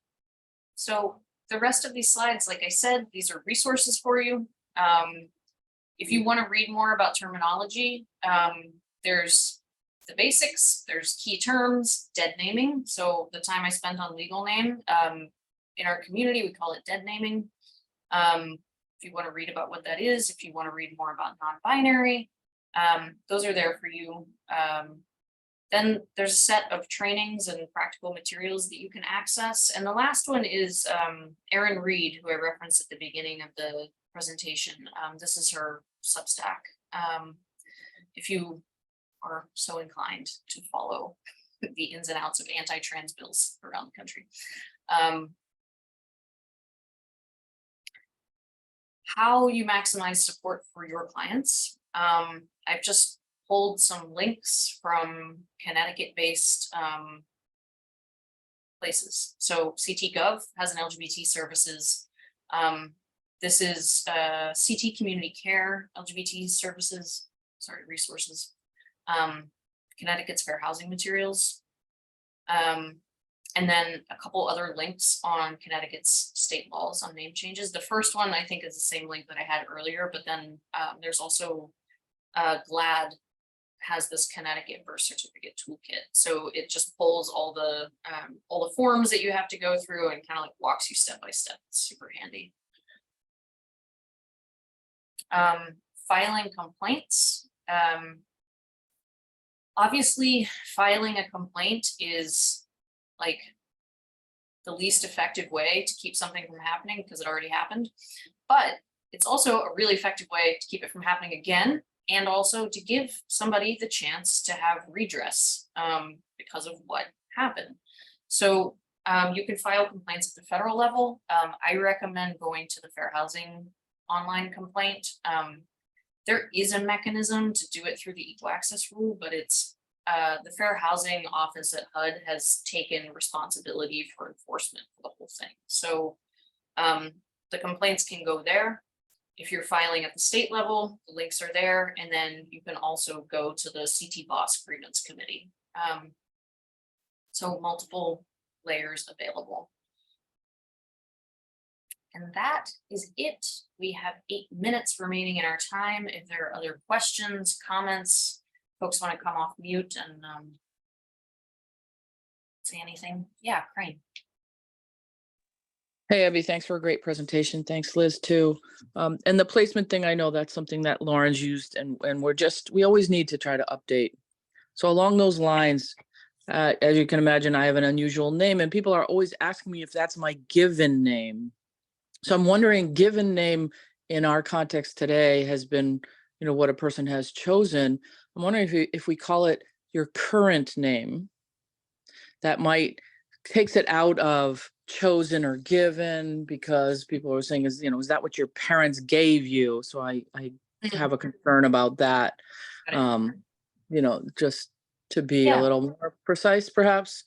S2: So the rest of these slides, like I said, these are resources for you. If you want to read more about terminology, there's the basics, there's key terms, dead naming. So the time I spent on legal name, in our community, we call it dead naming. If you want to read about what that is, if you want to read more about non-binary, those are there for you. Then there's a set of trainings and practical materials that you can access. And the last one is Erin Reed, who I referenced at the beginning of the presentation. This is her Substack. If you are so inclined to follow the ins and outs of anti-trans bills around the country. How you maximize support for your clients. I've just pulled some links from Connecticut-based places. So CT.gov has an LGBT services. This is CT Community Care LGBT services, resources. Connecticut's Fair Housing Materials. And then a couple other links on Connecticut's state laws on name changes. The first one I think is the same link that I had earlier, but then there's also GLAAD has this Connecticut birth certificate toolkit. So it just pulls all the forms that you have to go through and kind of like walks you step by step. It's super handy. Filing complaints. Obviously, filing a complaint is like the least effective way to keep something from happening because it already happened, but it's also a really effective way to keep it from happening again, and also to give somebody the chance to have redress because of what happened. So you can file complaints at the federal level. I recommend going to the Fair Housing online complaint. There is a mechanism to do it through the Equal Access Rule, but it's the Fair Housing Office at HUD has taken responsibility for enforcement for the whole thing. So the complaints can go there. If you're filing at the state level, the links are there, and then you can also go to the CT Boss Grievance Committee. So multiple layers available. And that is it. We have 8 minutes remaining in our time. If there are other questions, comments, folks want to come off mute and say anything. Yeah, Crane.
S12: Hey, Abby, thanks for a great presentation. Thanks, Liz, too. And the placement thing, I know that's something that Lauren's used, and we always need to try to update. So along those lines, as you can imagine, I have an unusual name, and people are always asking me if that's my given name. So I'm wondering, given name in our context today has been, what a person has chosen. I'm wondering if we call it your current name, that might takes it out of chosen or given, because people are saying, is that what your parents gave you? So I have a concern about that. Just to be a little more precise, perhaps.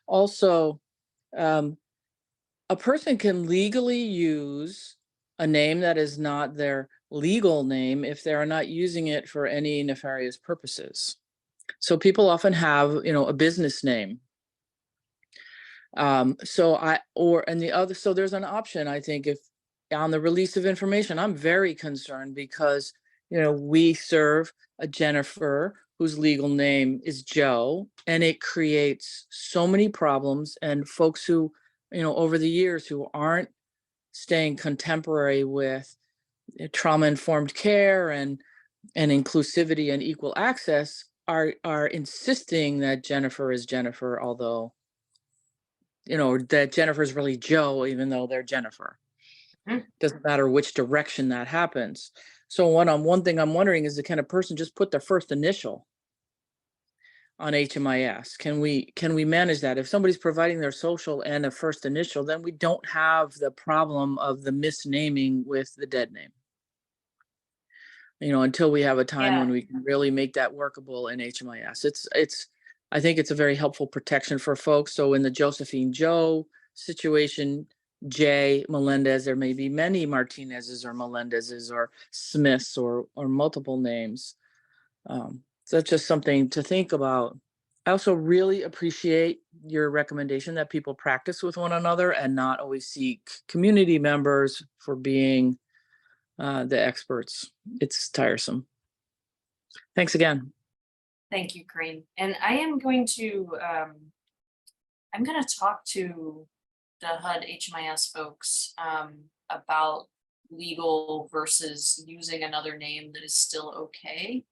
S12: Also, a person can legally use a name that is not their legal name if they are not using it for any nefarious purposes. So people often have, a business name. So there's an option, I think, if on the release of information, I'm very concerned because, we serve a Jennifer whose legal name is Joe, and it creates so many problems, and folks who, over the years who aren't staying contemporary with trauma-informed care and inclusivity and equal access are insisting that Jennifer is Jennifer, although that Jennifer's really Joe, even though they're Jennifer. Doesn't matter which direction that happens. So one thing I'm wondering is, can a person just put their first initial on HMIS? Can we manage that? If somebody's providing their social and a first initial, then we don't have the problem of the misnaming with the dead name. Until we have a time when we can really make that workable in HMIS. I think it's a very helpful protection for folks. So in the Josephine Joe situation, J. Melendez, there may be many Martinez's or Melendez's or Smiths or multiple names. So that's just something to think about. I also really appreciate your recommendation that people practice with one another and not always seek community members for being the experts. It's tiresome. Thanks again.
S2: Thank you, Crane. And I am going to talk to the HUD HMIS folks about legal versus using another name that is still okay.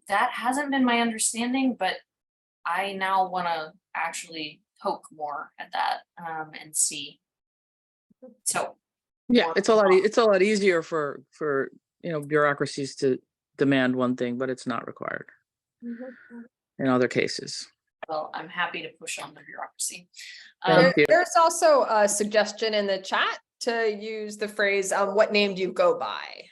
S2: That hasn't been my understanding, but I now want to actually poke more at that and see. So
S12: yeah, it's a lot easier for bureaucracies to demand one thing, but it's not required in other cases.
S2: Well, I'm happy to push on the bureaucracy.
S1: There's also a suggestion in the chat to use the phrase, what name do you go by?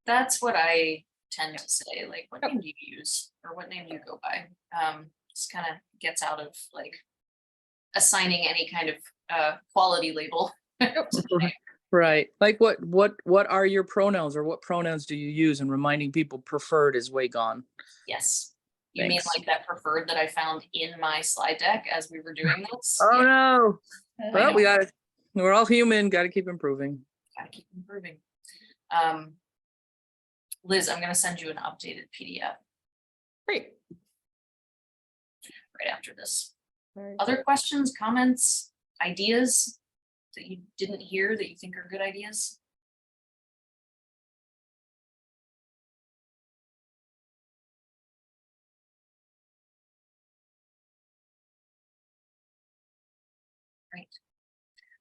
S2: That's what I tend to say, like, what name do you use or what name do you go by? Just kind of gets out of like assigning any kind of quality label.
S12: Right. Like what are your pronouns, or what pronouns do you use? And reminding people preferred is way gone.
S2: Yes. You
S12: Thanks.
S2: mean like that preferred that I found in my slide deck as we were doing this?
S12: Oh no. Well,
S2: know.
S12: we're all human, got to keep improving.
S2: Gotta keep improving. Liz, I'm gonna send you an updated PDF.
S1: Great.
S2: Right after this. Other questions, comments, ideas that you didn't hear that you think are good ideas?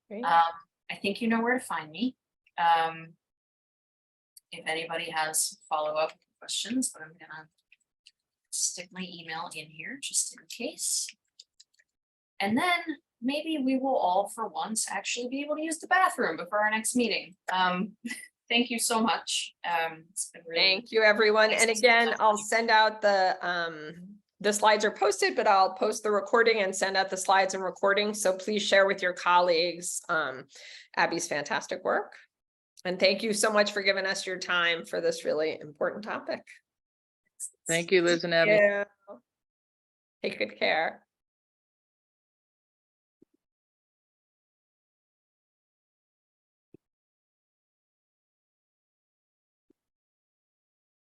S2: Great. I think you know where to find me. If anybody has follow-up questions, but I'm gonna stick my email in here just in case. And then maybe we will all for once actually be able to use the bathroom before our next meeting. Thank you so much. It's been really.
S1: Thank you, everyone.
S2: Nice
S1: And
S2: to spend
S1: again,
S2: time
S1: I'll
S2: with you.
S1: send out the slides are posted, but I'll post the recording and send out the slides and recording. So please share with your colleagues Abby's fantastic work. And thank you so much for giving us your time for this really important topic.
S12: Thank you, Liz and Abby.
S1: Yeah. Take good care.